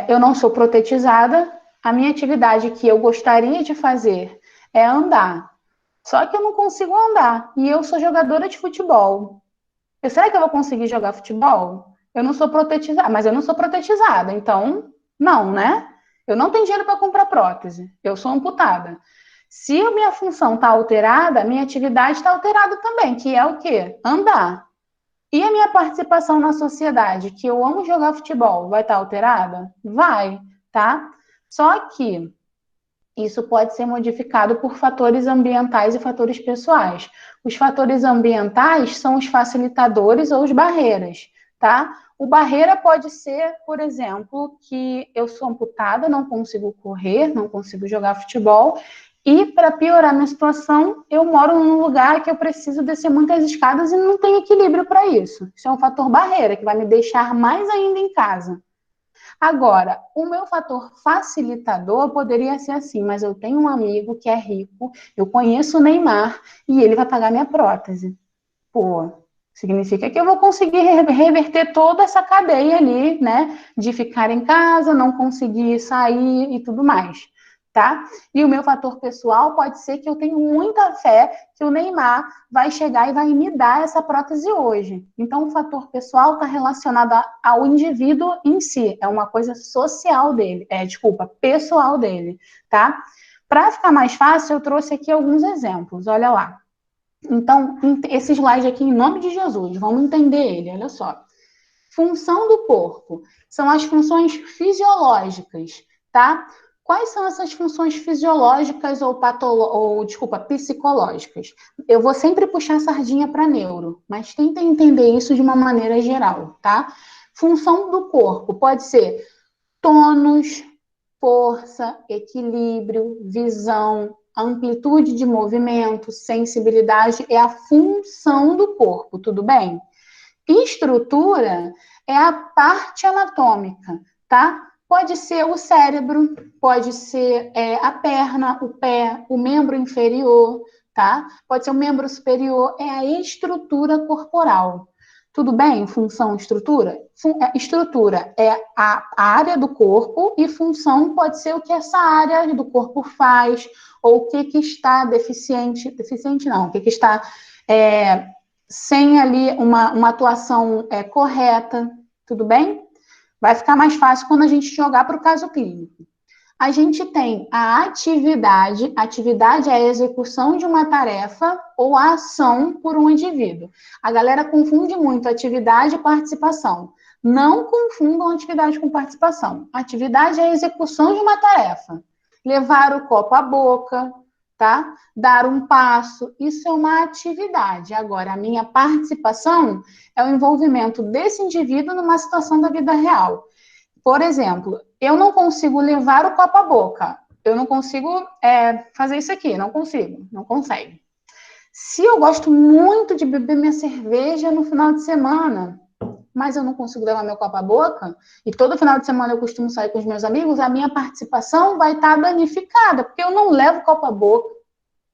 eu não sou protetizada, a minha atividade que eu gostaria de fazer é andar. Só que eu não consigo andar e eu sou jogadora de futebol. Será que eu vou conseguir jogar futebol? Eu não sou protetizada, mas eu não sou protetizada, então não, né? Eu não tenho dinheiro para comprar prótese, eu sou amputada. Se a minha função está alterada, a minha atividade está alterada também, que é o quê? Andar. E a minha participação na sociedade, que eu amo jogar futebol, vai estar alterada? Vai, tá? Só que isso pode ser modificado por fatores ambientais e fatores pessoais. Os fatores ambientais são os facilitadores ou os barreiras, tá? O barreira pode ser, por exemplo, que eu sou amputada, não consigo correr, não consigo jogar futebol, e para piorar minha situação, eu moro num lugar que eu preciso descer muitas escadas e não tenho equilíbrio para isso. Isso é um fator barreira que vai me deixar mais ainda em casa. Agora, o meu fator facilitador poderia ser assim, mas eu tenho um amigo que é rico, eu conheço o Neymar e ele vai pagar minha prótese. Pô, significa que eu vou conseguir reverter toda essa cadeia ali, né? De ficar em casa, não conseguir sair e tudo mais, tá? E o meu fator pessoal pode ser que eu tenho muita fé que o Neymar vai chegar e vai me dar essa prótese hoje. Então, o fator pessoal está relacionado ao indivíduo em si, é uma coisa social dele, pessoal dele, tá? Para ficar mais fácil, eu trouxe aqui alguns exemplos, olha lá. Então, esse slide aqui, em nome de Jesus, vamos entender ele, olha só. Função do corpo são as funções fisiológicas, tá? Quais são essas funções fisiológicas ou psicológicas? Eu vou sempre puxar a sardinha para neuro, mas tenta entender isso de uma maneira geral, tá? Função do corpo pode ser tônus, força, equilíbrio, visão, amplitude de movimento, sensibilidade, é a função do corpo, tudo bem? Estrutura é a parte anatômica, tá? Pode ser o cérebro, pode ser a perna, o pé, o membro inferior, tá? Pode ser o membro superior, é a estrutura corporal. Tudo bem? Função, estrutura? Estrutura é a área do corpo e função pode ser o que essa área do corpo faz ou o que está deficiente não, o que está sem ali uma atuação correta, tudo bem? Vai ficar mais fácil quando a gente jogar para o caso clínico. A gente tem a atividade é a execução de uma tarefa ou a ação por um indivíduo. A galera confunde muito atividade e participação. Não confundam atividade com participação. Atividade é a execução de uma tarefa. Levar o copo à boca, tá? Dar um passo, isso é uma atividade. Agora, a minha participação é o envolvimento desse indivíduo numa situação da vida real. Por exemplo, eu não consigo levar o copo à boca. Eu não consigo fazer isso aqui, não consegue. Se eu gosto muito de beber minha cerveja no final de semana, mas eu não consigo levar meu copo à boca, e todo final de semana eu costumo sair com os meus amigos, a minha participação vai estar danificada, porque eu não levo o copo à boca,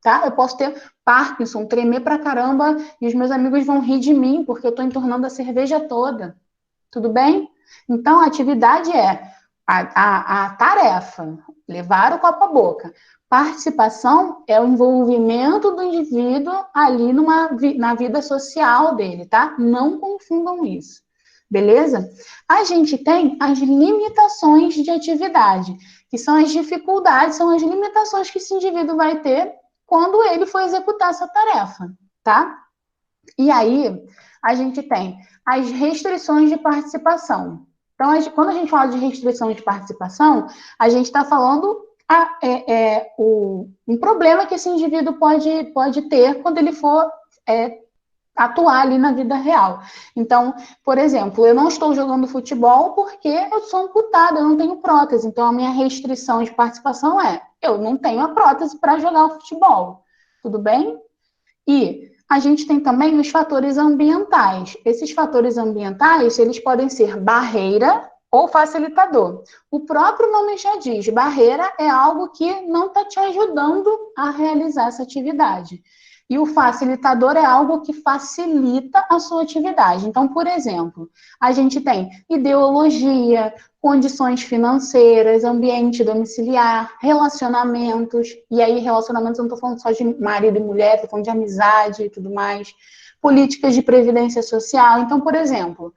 tá? Eu posso ter Parkinson, tremer pra caramba, e os meus amigos vão rir de mim, porque eu estou entornando a cerveja toda. Tudo bem? Então, a atividade é a tarefa, levar o copo à boca. Participação é o envolvimento do indivíduo ali na vida social dele, tá? Não confundam isso. Beleza? A gente tem as limitações de atividade, que são as dificuldades, são as limitações que esse indivíduo vai ter quando ele for executar essa tarefa, tá? E aí, a gente tem as restrições de participação. Então, quando a gente fala de restrição de participação, a gente está falando um problema que esse indivíduo pode ter quando ele for atuar ali na vida real. Então, por exemplo, eu não estou jogando futebol porque eu sou amputada, eu não tenho prótese. Então, a minha restrição de participação eu não tenho a prótese para jogar o futebol. Tudo bem? E a gente tem também os fatores ambientais. Esses fatores ambientais, eles podem ser barreira ou facilitador. O próprio nome já diz, barreira é algo que não está te ajudando a realizar essa atividade. E o facilitador é algo que facilita a sua atividade. Então, por exemplo, a gente tem ideologia, condições financeiras, ambiente domiciliar, relacionamentos, e aí relacionamentos eu não estou falando só de marido e mulher, estou falando de amizade e tudo mais, políticas de previdência social. Então, por exemplo,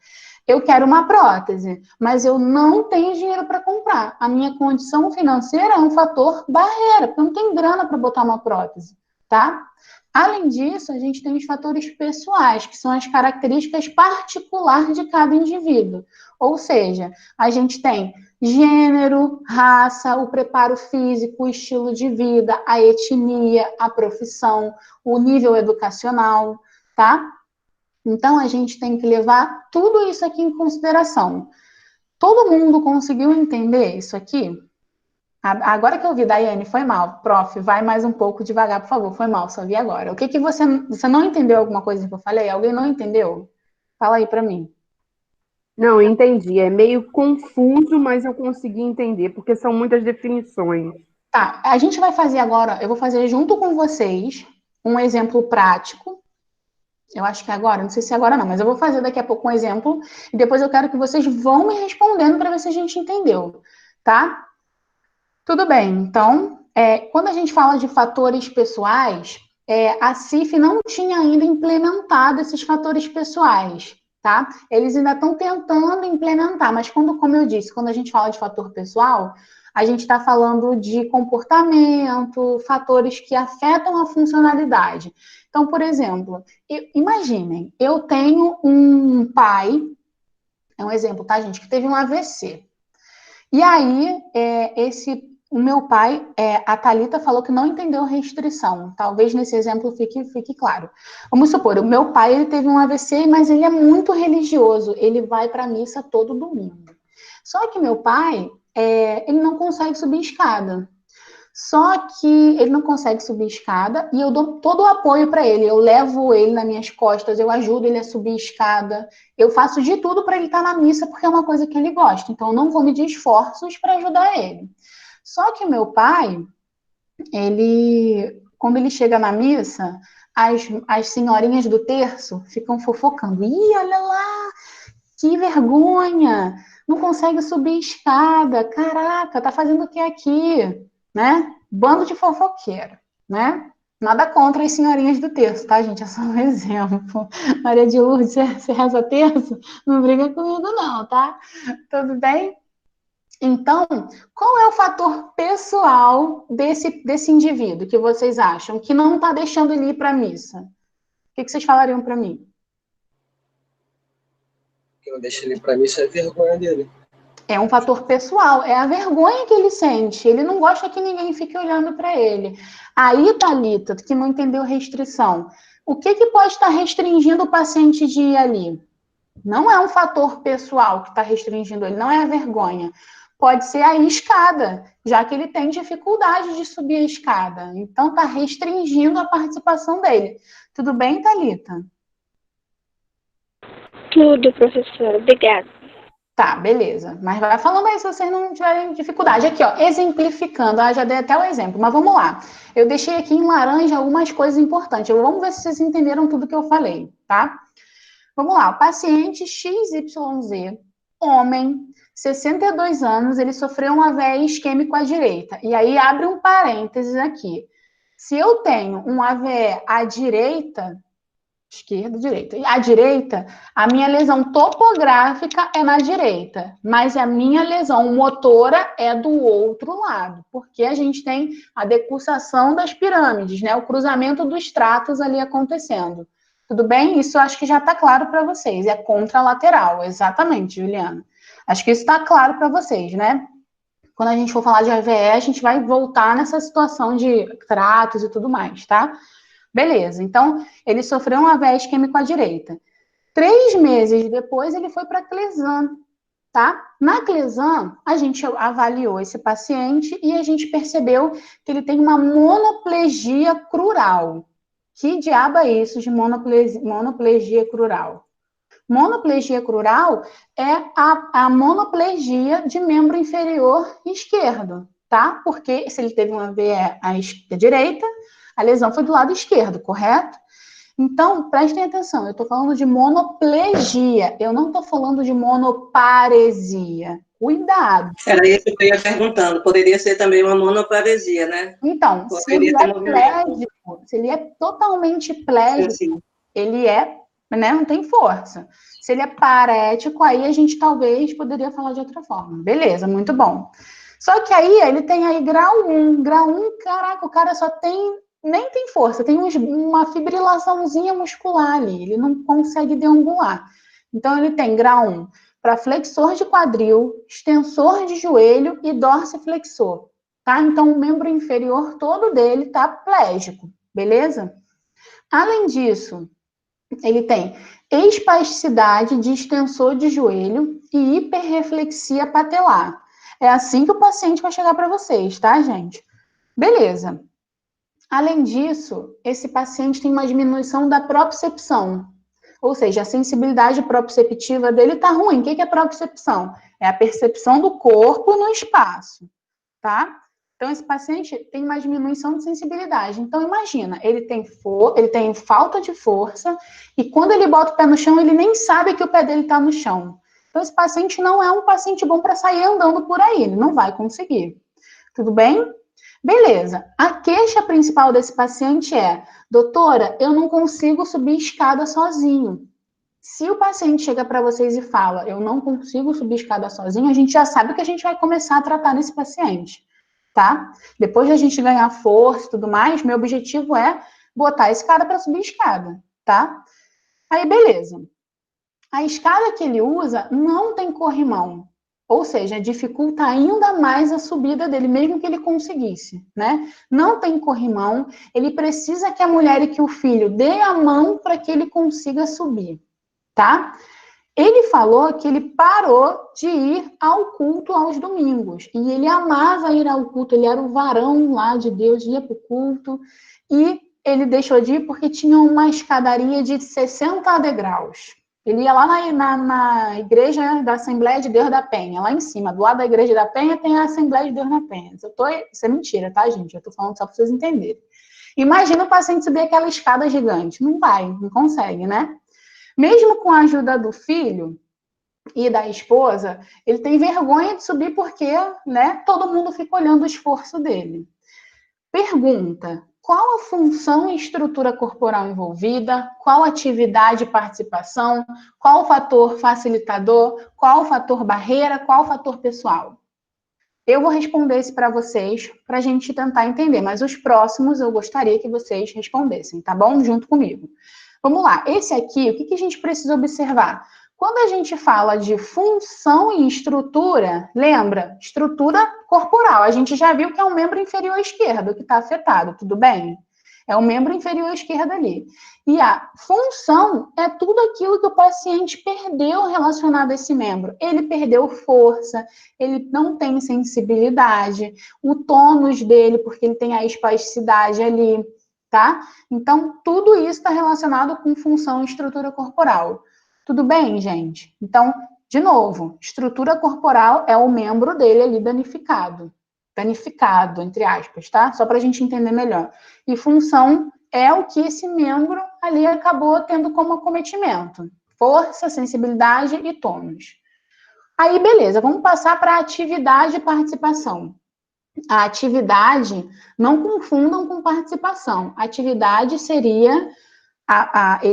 Eu quero uma prótese, mas eu não tenho dinheiro para comprar. A minha condição financeira é um fator barreira, porque eu não tenho grana para botar uma prótese, tá? Além disso, a gente tem os fatores pessoais, que são as características particulares de cada indivíduo. Ou seja, a gente tem gênero, raça, o preparo físico, o estilo de vida, a etnia, a profissão, o nível educacional, tá? Então, a gente tem que levar tudo isso aqui em consideração. Todo mundo conseguiu entender isso aqui? Agora que eu vi, Daiane, foi mal. Prof, vai mais um pouco devagar, por favor. Foi mal, só vi agora. O que que você não entendeu alguma coisa que eu falei? Alguém não entendeu? Fala aí para mim. Não, entendi. É meio confuso, mas eu consegui entender, porque são muitas definições. Tá, a gente vai fazer agora, eu vou fazer junto com vocês um exemplo prático. Eu acho que é agora, não sei se é agora não, mas eu vou fazer daqui a pouco um exemplo e depois eu quero que vocês vão me respondendo para ver se a gente entendeu, tá? Tudo bem, então, quando a gente fala de fatores pessoais, a CIF não tinha ainda implementado esses fatores pessoais, tá? Eles ainda estão tentando implementar, mas como eu disse, quando a gente fala de fator pessoal, a gente está falando de comportamento, fatores que afetam a funcionalidade. Então, por exemplo, imaginem, eu tenho um pai, é um exemplo, tá, gente, que teve um AVC. E aí, o meu pai, a Thalita falou que não entendeu restrição. Talvez nesse exemplo fique claro. Vamos supor, o meu pai ele teve um AVC, mas ele é muito religioso. Ele vai para a missa todo domingo. Só que meu pai, ele não consegue subir escada. Só que ele não consegue subir escada e eu dou todo o apoio para ele. Eu levo ele nas minhas costas, eu ajudo ele a subir escada. Eu faço de tudo para ele estar na missa, porque é uma coisa que ele gosta. Então, eu não vou medir esforços para ajudar ele. Só que o meu pai, quando ele chega na missa, as senhorinhas do terço ficam fofocando. Ih, olha lá, que vergonha! Não consegue subir escada. Caraca, tá fazendo o que aqui? Né? Bando de fofoqueiro, né? Nada contra as senhorinhas do terço, tá, gente? É só um exemplo. Maria de Lourdes, você reza terço? Não briga comigo, não, tá? Tudo bem? Então, qual é o fator pessoal desse indivíduo que vocês acham que não está deixando ele ir para a missa? O que vocês falariam para mim? Que não deixa ele ir para missa é vergonha dele. É um fator pessoal, é a vergonha que ele sente. Ele não gosta que ninguém fique olhando para ele. Aí, Thalita, que não entendeu restrição, o que pode estar restringindo o paciente de ir ali? Não é um fator pessoal que está restringindo ele, não é a vergonha. Pode ser a escada, já que ele tem dificuldade de subir a escada. Então, está restringindo a participação dele. Tudo bem, Thalita? Tudo, professora. Obrigada. Tá, beleza. Mas vai falando aí se vocês não tiverem dificuldade. Aqui, ó, exemplificando. Já dei até o exemplo, mas vamos lá. Eu deixei aqui em laranja algumas coisas importantes. Vamos ver se vocês entenderam tudo que eu falei, tá? Vamos lá. O paciente XYZ, homem, 62 anos, ele sofreu um AVE isquêmico à direita. E aí abre um parênteses aqui. Se eu tenho um AVE à direita, esquerda, direita. À direita, a minha lesão topográfica é na direita, mas a minha lesão motora é do outro lado, porque a gente tem a decussação das pirâmides, né? O cruzamento dos tratos ali acontecendo. Tudo bem? Isso eu acho que já está claro para vocês. É contralateral, exatamente, Juliana. Acho que isso está claro para vocês, né? Quando a gente for falar de AVE, a gente vai voltar nessa situação de tratos e tudo mais, tá? Beleza, então ele sofreu um AVE isquêmico à direita. 3 meses depois, ele foi para a Clesan, tá? Na Clesan, a gente avaliou esse paciente e a gente percebeu que ele tem uma monoplegia crural. Que diabo é isso de monoplegia crural? Monoplegia crural é a monoplegia de membro inferior esquerdo, tá? Porque se ele teve um AVE à direita, a lesão foi do lado esquerdo, correto? Então, prestem atenção, eu estou falando de monoplegia, eu não estou falando de monoparesia. Cuidado. Era isso que eu ia perguntando. Poderia ser também uma monoparesia, né? Então, se ele é plégico, se ele é totalmente plégico, ele é, né, não tem força. Se ele é parético, aí a gente talvez poderia falar de outra forma. Beleza, muito bom. Só que aí ele tem aí grau 1. Grau 1, caraca, o cara só tem, nem tem força, tem uma fibrilaçãozinha muscular ali, ele não consegue deambular. Então ele tem grau 1 para flexor de quadril, extensor de joelho e dorsiflexor, tá? Então o membro inferior todo dele tá plégico, beleza? Além disso, ele tem espasticidade de extensor de joelho e hiperreflexia patelar. É assim que o paciente vai chegar para vocês, tá, gente? Beleza. Além disso, esse paciente tem uma diminuição da propriocepção, ou seja, a sensibilidade proprioceptiva dele está ruim. O que é propriocepção? É a percepção do corpo no espaço, tá? Então, esse paciente tem uma diminuição de sensibilidade. Então, imagina, ele tem falta de força e quando ele bota o pé no chão, ele nem sabe que o pé dele está no chão. Então, esse paciente não é um paciente bom para sair andando por aí, ele não vai conseguir. Tudo bem? Beleza. A queixa principal desse paciente é: doutora, eu não consigo subir escada sozinho. Se o paciente chega para vocês e fala, eu não consigo subir escada sozinho, a gente já sabe o que a gente vai começar a tratar nesse paciente, tá? Depois da gente ganhar força e tudo mais, meu objetivo é botar esse cara para subir escada, tá? Aí, beleza. A escada que ele usa não tem corrimão, ou seja, dificulta ainda mais a subida dele, mesmo que ele conseguisse, né? Não tem corrimão, ele precisa que a mulher e que o filho dê a mão para que ele consiga subir, tá? Ele falou que ele parou de ir ao culto aos domingos, e ele amava ir ao culto, ele era o varão lá de Deus, ia para o culto, e ele deixou de ir porque tinha uma escadaria de 60 degraus. Ele ia lá na igreja da Assembleia de Deus da Penha, lá em cima, do lado da igreja da Penha tem a Assembleia de Deus da Penha. Isso é mentira, tá, gente? Eu tô falando só para vocês entenderem. Imagina o paciente subir aquela escada gigante. Não vai, não consegue, né? Mesmo com a ajuda do filho e da esposa, ele tem vergonha de subir porque, né, todo mundo fica olhando o esforço dele. Pergunta: qual a função e estrutura corporal envolvida? Qual atividade e participação? Qual o fator facilitador? Qual o fator barreira? Qual o fator pessoal? Eu vou responder isso para vocês, para a gente tentar entender, mas os próximos eu gostaria que vocês respondessem, tá bom? Junto comigo. Vamos lá, esse aqui, o que a gente precisa observar? Quando a gente fala de função e estrutura, lembra? Estrutura corporal. A gente já viu que é o membro inferior esquerdo que está afetado, tudo bem? É o membro inferior esquerdo ali. E a função é tudo aquilo que o paciente perdeu relacionado a esse membro. Ele perdeu força, ele não tem sensibilidade, o tônus dele, porque ele tem a espasticidade ali, tá? Então, tudo isso está relacionado com função e estrutura corporal. Tudo bem, gente? Então, de novo, estrutura corporal é o membro dele ali danificado. Danificado, entre aspas, tá? Só para a gente entender melhor. E função é o que esse membro ali acabou tendo como acometimento. Força, sensibilidade e tônus. Aí, beleza, vamos passar para atividade e participação. A atividade, não confundam com participação. Atividade seria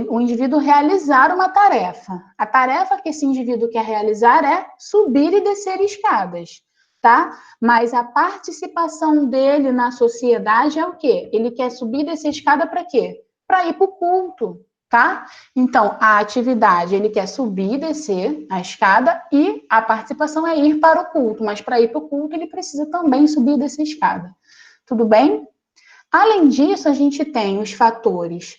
o indivíduo realizar uma tarefa. A tarefa que esse indivíduo quer realizar é subir e descer escadas, tá? Mas a participação dele na sociedade é o quê? Ele quer subir e descer escada para quê? Para ir para o culto, tá? Então, a atividade, ele quer subir e descer a escada e a participação é ir para o culto, mas para ir para o culto ele precisa também subir e descer a escada. Tudo bem? Além disso, a gente tem os fatores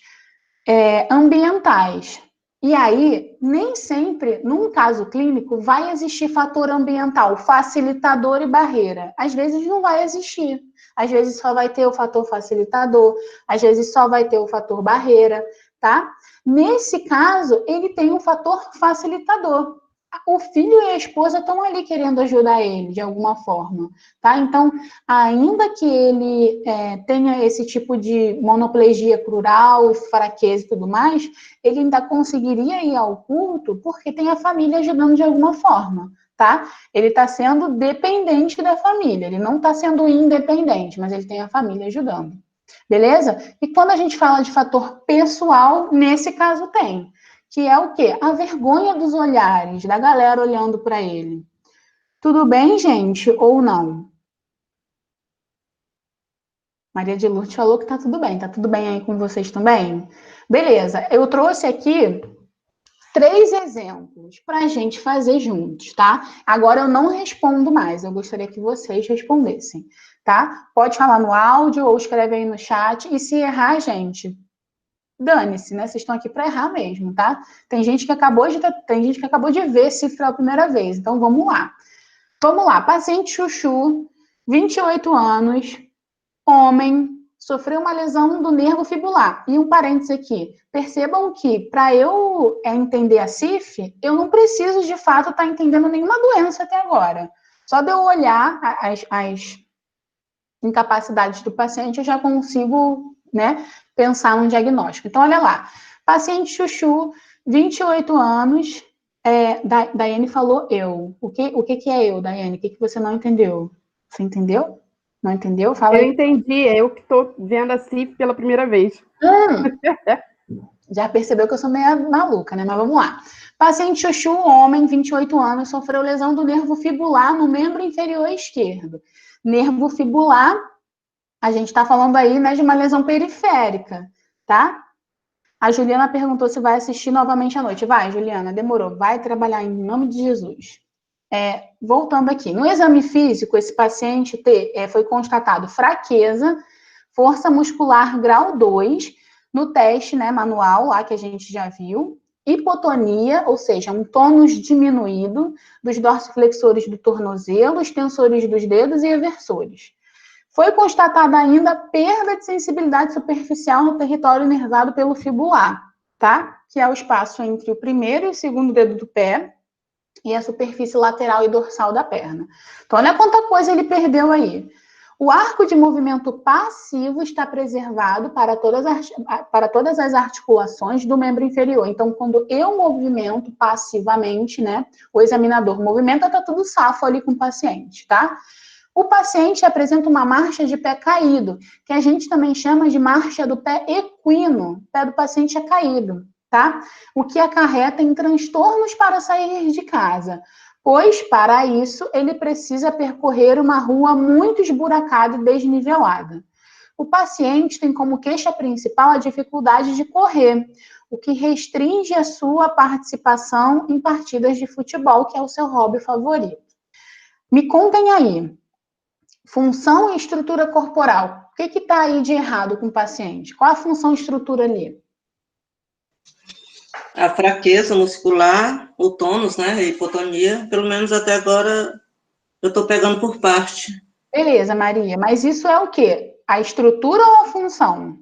ambientais. E aí, nem sempre, num caso clínico, vai existir fator ambiental, facilitador e barreira. Às vezes não vai existir. Às vezes só vai ter o fator facilitador, às vezes só vai ter o fator barreira, tá? Nesse caso, ele tem um fator facilitador. O filho e a esposa estão ali querendo ajudar ele, de alguma forma, tá? Então, ainda que ele tenha esse tipo de monoplegia crural, fraqueza e tudo mais, ele ainda conseguiria ir ao culto porque tem a família ajudando de alguma forma, tá? Ele está sendo dependente da família, ele não está sendo independente, mas ele tem a família ajudando, beleza? E quando a gente fala de fator pessoal, nesse caso tem, que é o quê? A vergonha dos olhares, da galera olhando para ele. Tudo bem, gente, ou não? Maria de Lourdes falou que tá tudo bem. Tá tudo bem aí com vocês também? Beleza, eu trouxe aqui 3 exemplos para a gente fazer juntos, tá? Agora eu não respondo mais, eu gostaria que vocês respondessem, tá? Pode falar no áudio ou escreve aí no chat, e se errar, gente, dane-se, né? Vocês estão aqui para errar mesmo, tá? Tem gente que acabou de ver cifra pela primeira vez, então vamos lá. Vamos lá, paciente Chuchu, 28 anos, homem, sofreu uma lesão do nervo fibular. E um parênteses aqui. Percebam que, para eu entender a CIF, eu não preciso, de fato, estar entendendo nenhuma doença até agora. Só de eu olhar as incapacidades do paciente, eu já consigo, né, pensar num diagnóstico. Então, olha lá. Paciente Chuchu, 28 anos, Daiane falou eu. O que é eu, Daiane? O que você não entendeu? Você entendeu? Não entendeu? Fala aí. Eu entendi, é eu que estou vendo a CIF pela primeira vez. Já percebeu que eu sou meio maluca, né? Mas vamos lá. Paciente Chuchu, homem, 28 anos, sofreu lesão do nervo fibular no membro inferior esquerdo. Nervo fibular, a gente está falando aí, né, de uma lesão periférica, tá? A Juliana perguntou se vai assistir novamente à noite. Vai, Juliana, demorou. Vai trabalhar em nome de Jesus. Voltando aqui. No exame físico, esse paciente foi constatado fraqueza, força muscular grau 2, no teste, né, manual, lá que a gente já viu, hipotonia, ou seja, um tônus diminuído dos dorsiflexores do tornozelo, extensores dos dedos e eversores. Foi constatada ainda perda de sensibilidade superficial no território inervado pelo fibular, tá? Que é o espaço entre o primeiro e o segundo dedo do pé e a superfície lateral e dorsal da perna. Então, olha quanta coisa ele perdeu aí. O arco de movimento passivo está preservado para todas as articulações do membro inferior. Então, quando eu movimento passivamente, né, o examinador movimenta, tá tudo safo ali com o paciente, tá? O paciente apresenta uma marcha de pé caído, que a gente também chama de marcha do pé equino. O pé do paciente é caído, tá? O que acarreta em transtornos para sair de casa, pois, para isso, ele precisa percorrer uma rua muito esburacada e desnivelada. O paciente tem como queixa principal a dificuldade de correr, o que restringe a sua participação em partidas de futebol, que é o seu hobby favorito. Me contem aí, função e estrutura corporal. O que está aí de errado com o paciente? Qual a função e estrutura ali? A fraqueza muscular, o tônus, né, a hipotonia, pelo menos até agora eu estou pegando por parte. Beleza, Maria, mas isso é o quê? A estrutura ou a função?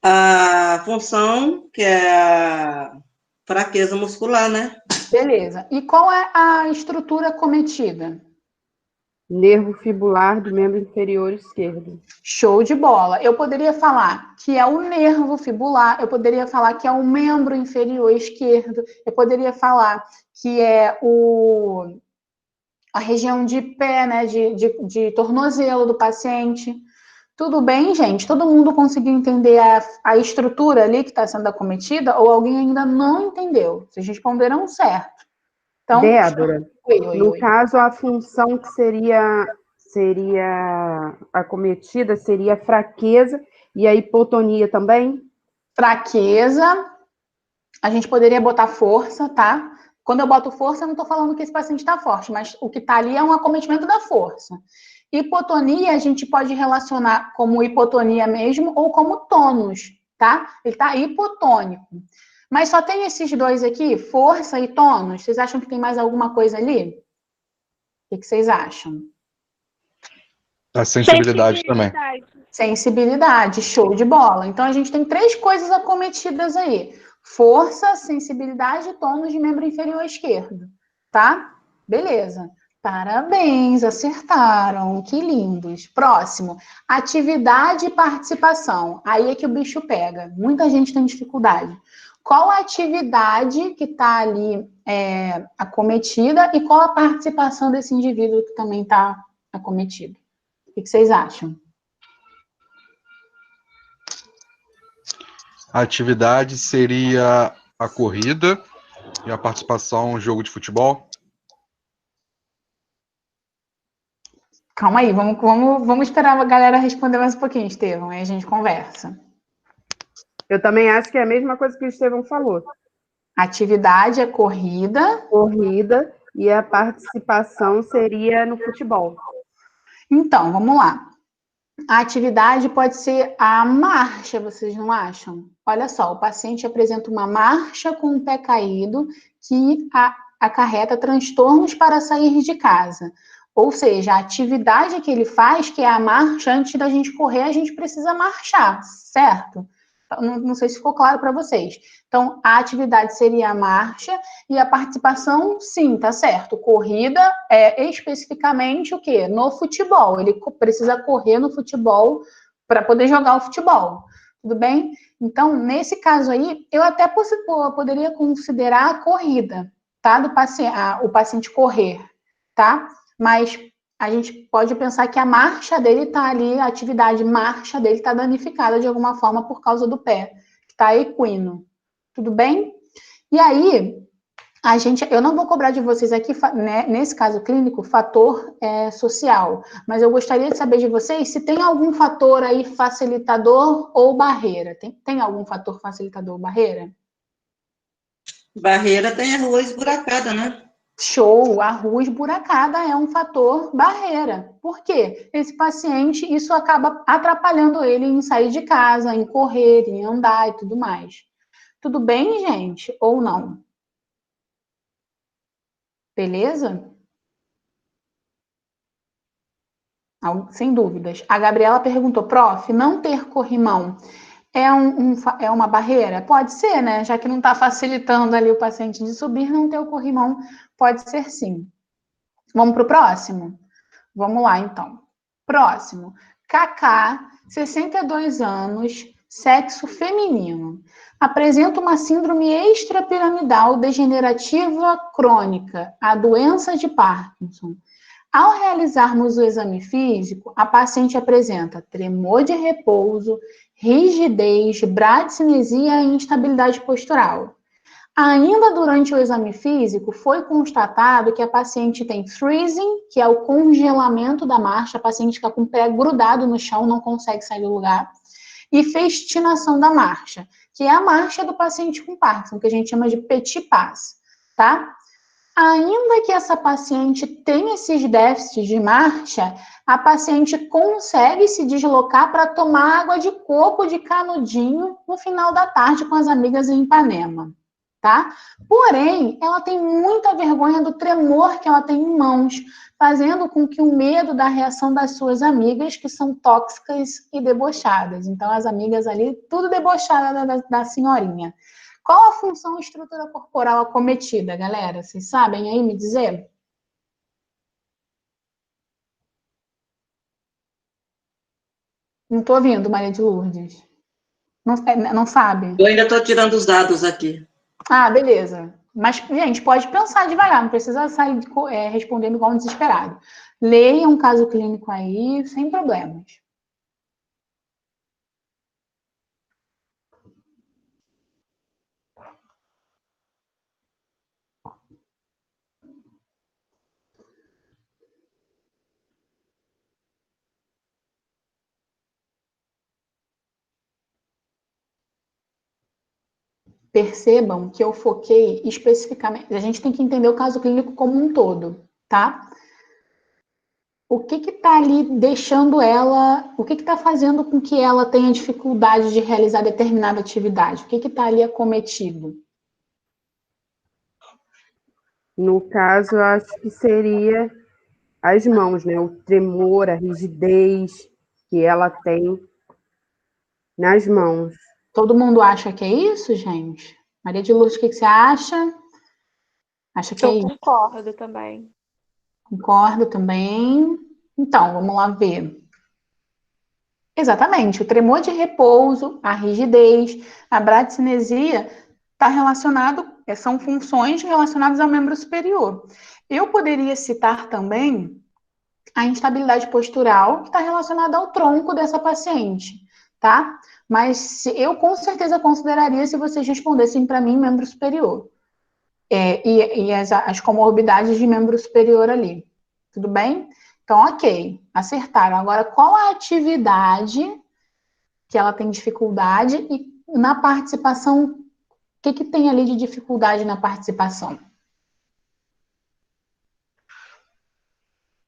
A função, que é a fraqueza muscular, né? Beleza. E qual é a estrutura cometida? Nervo fibular do membro inferior esquerdo. Show de bola. Eu poderia falar que é o nervo fibular, eu poderia falar que é o membro inferior esquerdo, eu poderia falar que é a região de pé, né, de tornozelo do paciente. Tudo bem, gente? Todo mundo conseguiu entender a estrutura ali que está sendo acometida ou alguém ainda não entendeu? Vocês responderam certo. Então, Débora, no oi. caso, a função que seria acometida seria a fraqueza e a hipotonia também? Fraqueza, a gente poderia botar força, tá? Quando eu boto força, eu não estou falando que esse paciente está forte, mas o que está ali é um acometimento da força. Hipotonia, a gente pode relacionar como hipotonia mesmo ou como tônus, tá? Ele está hipotônico. Mas só tem esses dois aqui, força e tônus. Vocês acham que tem mais alguma coisa ali? O que vocês acham? A sensibilidade também. Sensibilidade, show de bola. Então, a gente tem 3 coisas acometidas aí. Força, sensibilidade e tônus de membro inferior esquerdo, tá? Beleza. Parabéns, acertaram. Que lindos. Próximo. Atividade e participação. Aí é que o bicho pega. Muita gente tem dificuldade. Qual a atividade que está ali acometida e qual a participação desse indivíduo que também está acometido? O que vocês acham? A atividade seria a corrida e a participação no jogo de futebol? Calma aí, vamos esperar a galera responder mais um pouquinho, Estevão, aí a gente conversa. Eu também acho que é a mesma coisa que o Estevão falou. Atividade é corrida. Corrida e a participação seria no futebol. Então, vamos lá. A atividade pode ser a marcha, vocês não acham? Olha só, o paciente apresenta uma marcha com o pé caído que acarreta transtornos para sair de casa. Ou seja, a atividade que ele faz, que é a marcha, antes da gente correr, a gente precisa marchar, certo? Não sei se ficou claro para vocês. Então, a atividade seria a marcha e a participação, sim, tá certo. Corrida é especificamente o quê? No futebol. Ele precisa correr no futebol para poder jogar o futebol. Tudo bem? Então, nesse caso aí, eu até poderia considerar a corrida, tá? O paciente correr, tá? Mas a gente pode pensar que a marcha dele está ali, a atividade marcha dele está danificada de alguma forma por causa do pé, que está equino. Tudo bem? E aí, eu não vou cobrar de vocês aqui, né, nesse caso clínico, fator social, mas eu gostaria de saber de vocês se tem algum fator aí facilitador ou barreira. Tem algum fator facilitador ou barreira? Barreira tem a rua esburacada, né? Show, a rua esburacada é um fator barreira. Por quê? Esse paciente, isso acaba atrapalhando ele em sair de casa, em correr, em andar e tudo mais. Tudo bem, gente? Ou não? Beleza? Sem dúvidas. A Gabriela perguntou, prof, não ter corrimão é uma barreira? Pode ser, né? Já que não está facilitando ali o paciente de subir, não ter o corrimão pode ser sim. Vamos para o próximo? Vamos lá, então. Próximo. Kaká, 62 anos, sexo feminino. Apresenta uma síndrome extrapiramidal degenerativa crônica, a doença de Parkinson. Ao realizarmos o exame físico, a paciente apresenta tremor de repouso, rigidez, bradicinesia e instabilidade postural. Ainda durante o exame físico, foi constatado que a paciente tem freezing, que é o congelamento da marcha, a paciente fica com o pé grudado no chão, não consegue sair do lugar, e festinação da marcha, que é a marcha do paciente com Parkinson, que a gente chama de petit pas, tá? Ainda que essa paciente tenha esses déficits de marcha, a paciente consegue se deslocar para tomar água de coco de canudinho no final da tarde com as amigas em Ipanema, tá? Porém, ela tem muita vergonha do tremor que ela tem em mãos, fazendo com que o medo da reação das suas amigas, que são tóxicas e debochadas. Então, as amigas ali, tudo debochada da senhorinha. Qual a função e estrutura corporal acometida, galera? Vocês sabem aí me dizer? Não estou ouvindo, Maria de Lourdes. Não sabe? Eu ainda estou tirando os dados aqui. Ah, beleza. Mas, gente, pode pensar devagar, não precisa sair respondendo igual um desesperado. Leia um caso clínico aí, sem problemas. Percebam que eu foquei especificamente. A gente tem que entender o caso clínico como um todo, tá? O que está ali deixando ela, o que está fazendo com que ela tenha dificuldade de realizar determinada atividade? O que está ali acometido? No caso, eu acho que seria as mãos, né? O tremor, a rigidez que ela tem nas mãos. Todo mundo acha que é isso, gente? Maria de Lourdes, o que você acha? Acha que é isso? Eu concordo também. Concordo também. Então, vamos lá ver. Exatamente, o tremor de repouso, a rigidez, a bradicinesia está relacionado, são funções relacionadas ao membro superior. Eu poderia citar também a instabilidade postural, que está relacionada ao tronco dessa paciente, tá? Mas eu com certeza consideraria se vocês respondessem para mim membro superior. E as comorbidades de membro superior ali. Tudo bem? Então, ok, acertaram. Agora, qual a atividade que ela tem dificuldade e na participação, o que tem ali de dificuldade na participação?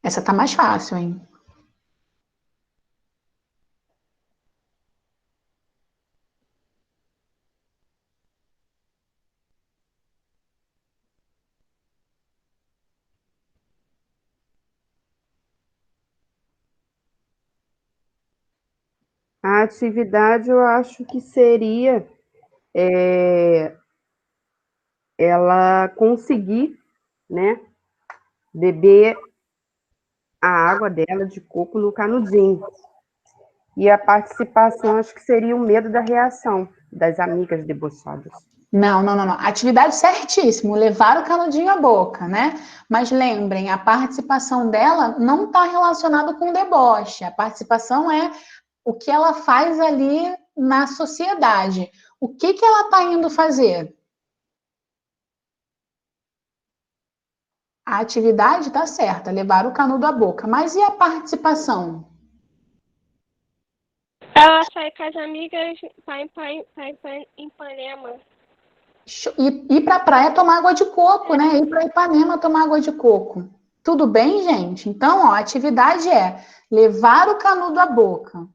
Essa tá mais fácil, hein? A atividade eu acho que seria ela conseguir, né, beber a água dela de coco no canudinho. E a participação, acho que seria o medo da reação das amigas debochadas. Não. Atividade certíssimo, levar o canudinho à boca, né? Mas lembrem, a participação dela não está relacionada com o deboche. A participação é o que ela faz ali na sociedade. O que ela está indo fazer? A atividade está certa, levar o canudo à boca. Mas e a participação? Ela sai com as amigas para Ipanema. Ir para a praia tomar água de coco, né? Ir para Ipanema tomar água de coco. Tudo bem, gente? Então, ó, a atividade é levar o canudo à boca,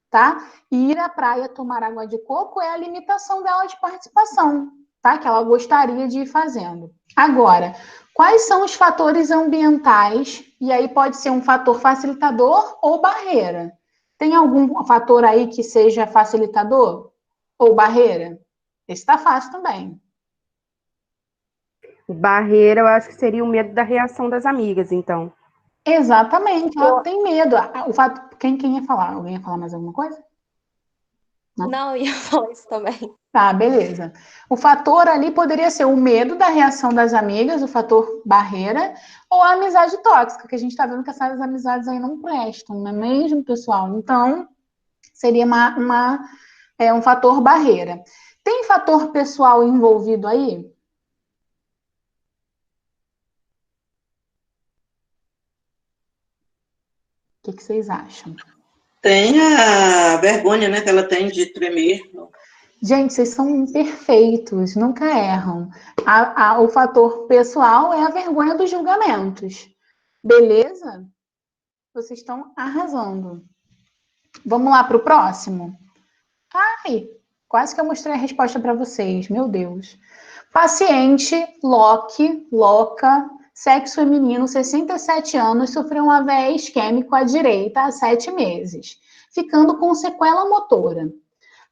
tá? E ir à praia tomar água de coco é a limitação dela de participação, tá? Que ela gostaria de ir fazendo. Agora, quais são os fatores ambientais? E aí pode ser um fator facilitador ou barreira. Tem algum fator aí que seja facilitador ou barreira? Esse tá fácil também. Barreira, eu acho que seria o medo da reação das amigas, então. Exatamente, ela tem medo. O fato, quem ia falar? Alguém ia falar mais alguma coisa? Não, eu ia falar isso também. Tá, beleza. O fator ali poderia ser o medo da reação das amigas, o fator barreira, ou a amizade tóxica, que a gente tá vendo que essas amizades aí não prestam, não é mesmo, pessoal? Então, seria um fator barreira. Tem fator pessoal envolvido aí? O que vocês acham? Tem a vergonha, né, que ela tem de tremer. Gente, vocês são perfeitos, nunca erram. O fator pessoal é a vergonha dos julgamentos. Beleza? Vocês estão arrasando. Vamos lá para o próximo? Ai, quase que eu mostrei a resposta para vocês, meu Deus. Paciente, Loca, sexo feminino, 67 anos, sofreu um AVE isquêmico à direita há 7 meses, ficando com sequela motora.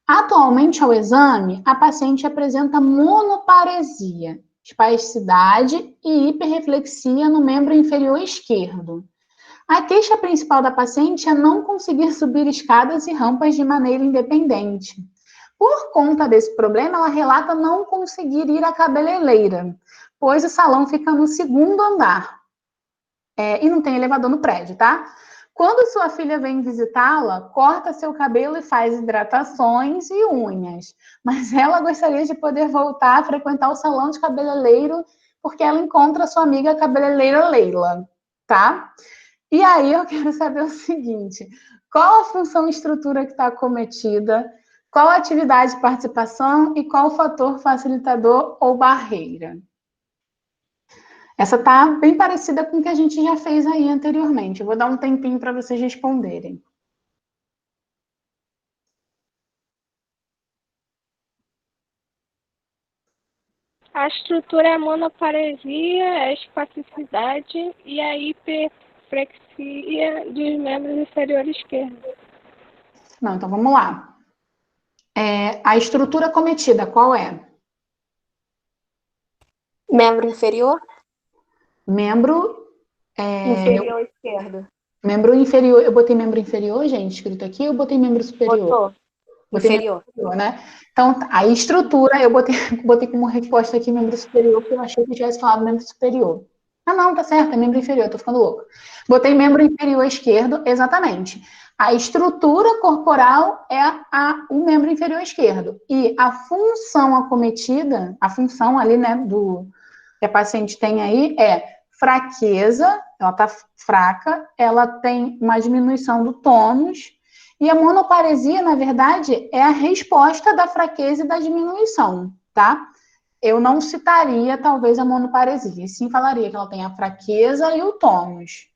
Atualmente, ao exame, a paciente apresenta monoparesia, espasticidade e hiperreflexia no membro inferior esquerdo. A queixa principal da paciente é não conseguir subir escadas e rampas de maneira independente. Por conta desse problema, ela relata não conseguir ir à cabeleireira, pois o salão fica no 2º andar. E não tem elevador no prédio, tá? Quando sua filha vem visitá-la, corta seu cabelo e faz hidratações e unhas. Mas ela gostaria de poder voltar a frequentar o salão de cabeleireiro, porque ela encontra sua amiga cabeleireira Leila, tá? E aí eu quero saber o seguinte: qual a função e estrutura que está acometida, qual a atividade de participação e qual o fator facilitador ou barreira? Essa tá bem parecida com o que a gente já fez aí anteriormente. Eu vou dar um tempinho para vocês responderem. A estrutura é a monoparesia, a espasticidade e a hiperflexia dos membros inferiores esquerdos. Não, então vamos lá. A estrutura cometida, qual é? Membro inferior? Membro Inferior esquerdo. Membro inferior. Eu botei membro inferior, gente, escrito aqui, ou botei membro superior? Botou. Botei Inferior. membro superior, né? Então, a estrutura, eu botei como resposta aqui membro superior, porque eu achei que eu tivesse falado membro superior. Ah, não, tá certo, é membro inferior, tô ficando louca. Botei membro inferior esquerdo, exatamente. A estrutura corporal é o membro inferior esquerdo. E a função acometida, a função ali, né, que a paciente tem aí é fraqueza, ela tá fraca, ela tem uma diminuição do tônus, e a monoparesia, na verdade, é a resposta da fraqueza e da diminuição, tá? Eu não citaria, talvez, a monoparesia, sim falaria que ela tem a fraqueza e o tônus.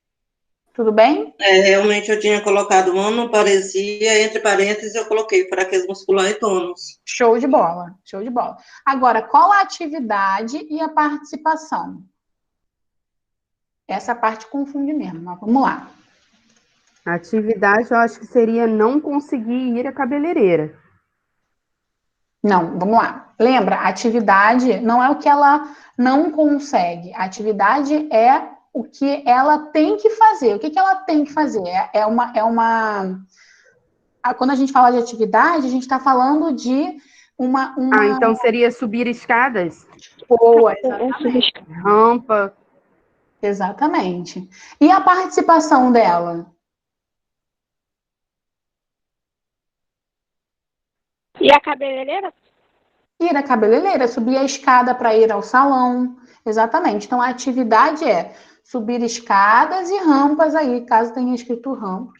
Tudo bem? Realmente eu tinha colocado monoparesia, entre parênteses eu coloquei fraqueza muscular e tônus. Show de bola, show de bola. Agora, qual a atividade e a participação? Essa parte confunde mesmo, mas vamos lá. A atividade, eu acho que seria não conseguir ir à cabeleireira. Não, vamos lá. Lembra, a atividade não é o que ela não consegue. A atividade é o que ela tem que fazer. O que ela tem que fazer? Quando a gente fala de atividade, a gente está falando de uma... Ah, então seria subir escadas? Boa, exatamente. Rampa. Exatamente. E a participação dela? E a cabeleireira? Ir à cabeleireira, subir a escada para ir ao salão. Exatamente. Então, a atividade é subir escadas e rampas aí, caso tenha escrito rampa.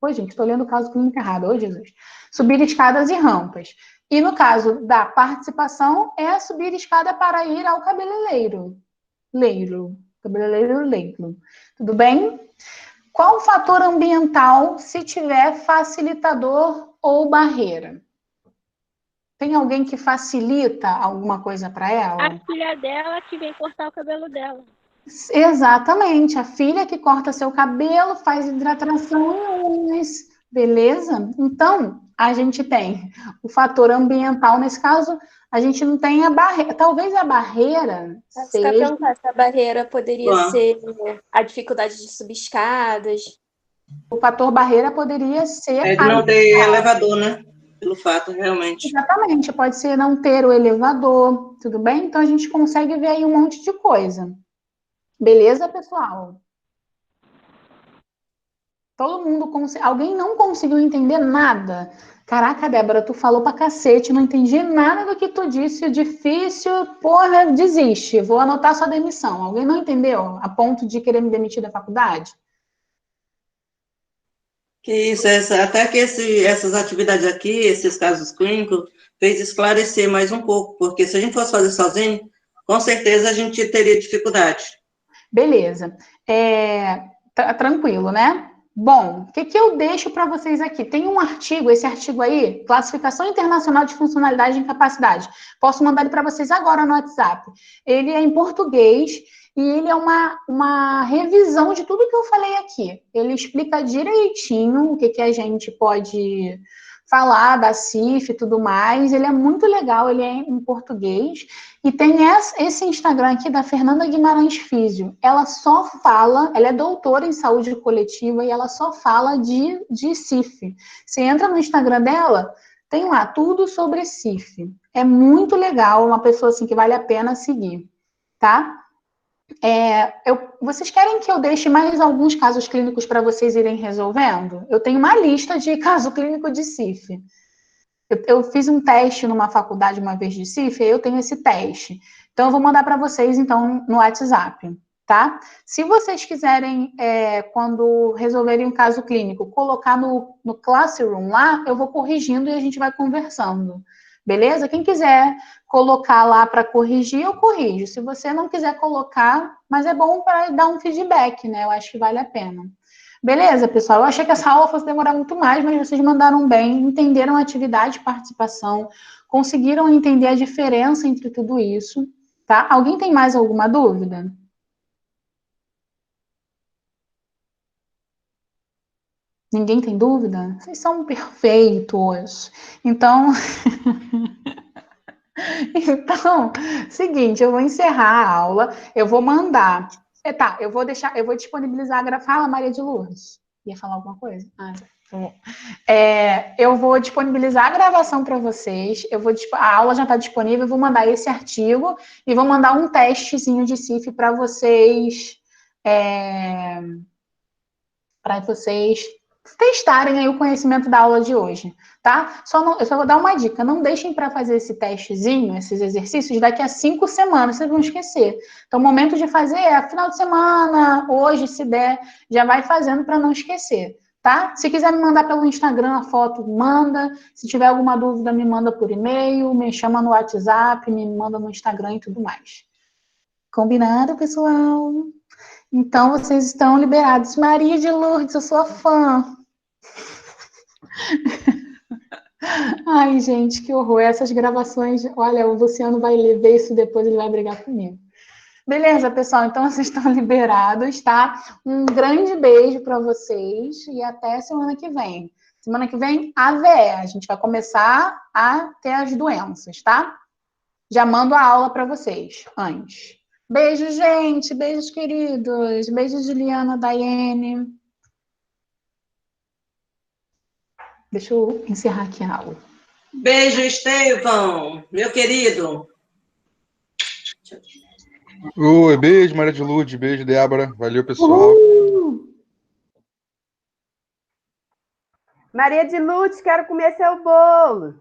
Oi, gente, estou lendo o caso clínico errado. Oi, Jesus. Subir escadas e rampas. E no caso da participação, é subir escada para ir ao cabeleireiro. Cabeleireiro. Tudo bem? Qual o fator ambiental se tiver facilitador ou barreira? Tem alguém que facilita alguma coisa para ela? A filha dela que vem cortar o cabelo dela. Exatamente, a filha que corta seu cabelo, faz hidratação em unhas, beleza? Então, a gente tem o fator ambiental, nesse caso, a gente não tem a barreira, talvez a barreira seja... Essa barreira poderia ser a dificuldade de subir escadas. O fator barreira poderia ser... de não ter elevador, né? Pelo fato, realmente. Exatamente, pode ser não ter o elevador, tudo bem? Então, a gente consegue ver aí um monte de coisa. Beleza, pessoal? Todo mundo consegue. Alguém não conseguiu entender nada? Caraca, Débora, tu falou pra cacete, não entendi nada do que tu disse, difícil, porra, desiste, vou anotar sua demissão. Alguém não entendeu? A ponto de querer me demitir da faculdade? Que isso, até que essas atividades aqui, esses casos clínicos, fez esclarecer mais um pouco, porque se a gente fosse fazer sozinho, com certeza a gente teria dificuldade. Beleza. Tranquilo, né? Bom, o que eu deixo para vocês aqui? Tem um artigo, esse artigo aí, Classificação Internacional de Funcionalidade e Incapacidade. Posso mandar ele para vocês agora no WhatsApp. Ele é em português e ele é uma revisão de tudo que eu falei aqui. Ele explica direitinho o que a gente pode falar da CIF e tudo mais. Ele é muito legal, ele é em português. E tem esse Instagram aqui da Fernanda Guimarães Físio. Ela só fala, ela é doutora em saúde coletiva e ela só fala de CIF. Você entra no Instagram dela, tem lá tudo sobre CIF. É muito legal, uma pessoa assim que vale a pena seguir, tá? Vocês querem que eu deixe mais alguns casos clínicos para vocês irem resolvendo? Eu tenho uma lista de caso clínico de CIF. Eu fiz um teste numa faculdade uma vez de CIF, e eu tenho esse teste. Então, eu vou mandar para vocês, então, no WhatsApp, tá? Se vocês quiserem, quando resolverem um caso clínico, colocar no Classroom lá, eu vou corrigindo e a gente vai conversando. Beleza? Quem quiser colocar lá para corrigir, eu corrijo. Se você não quiser colocar, mas é bom para dar um feedback, né? Eu acho que vale a pena. Beleza, pessoal? Eu achei que essa aula fosse demorar muito mais, mas vocês mandaram bem, entenderam a atividade e participação, conseguiram entender a diferença entre tudo isso, tá? Alguém tem mais alguma dúvida? Ninguém tem dúvida? Vocês são perfeitos. Então... Então, seguinte, eu vou encerrar a aula, eu vou mandar... eu vou disponibilizar a Fala, Maria de Lourdes. Ia falar alguma coisa? Eu vou disponibilizar a gravação para vocês. A aula já está disponível. Eu vou mandar esse artigo e vou mandar um testezinho de CIF para vocês, testarem aí o conhecimento da aula de hoje, tá? Eu só vou dar uma dica. Não deixem para fazer esse testezinho, esses exercícios, daqui a 5 semanas. Vocês vão esquecer. Então, o momento de fazer é final de semana, hoje, se der, já vai fazendo para não esquecer. Tá? Se quiser me mandar pelo Instagram a foto, manda. Se tiver alguma dúvida, me manda por e-mail, me chama no WhatsApp, me manda no Instagram e tudo mais. Combinado, pessoal? Então, vocês estão liberados. Maria de Lourdes, eu sou fã. Ai, gente, que horror. Essas gravações, olha, o Luciano vai ver isso depois, ele vai brigar comigo. Beleza, pessoal? Então, vocês estão liberados, tá? Um grande beijo para vocês e até semana que vem. Semana que vem, AVE. A gente vai começar a ter as doenças, tá? Já mando a aula para vocês antes. Beijo, gente. Beijos, queridos. Beijos, Juliana, Daiane. Deixa eu encerrar aqui a aula. Beijo, Estevão, meu querido. Oi, beijo, Maria de Lourdes, beijo, Débora. Valeu, pessoal. Maria de Lourdes, quero comer seu bolo.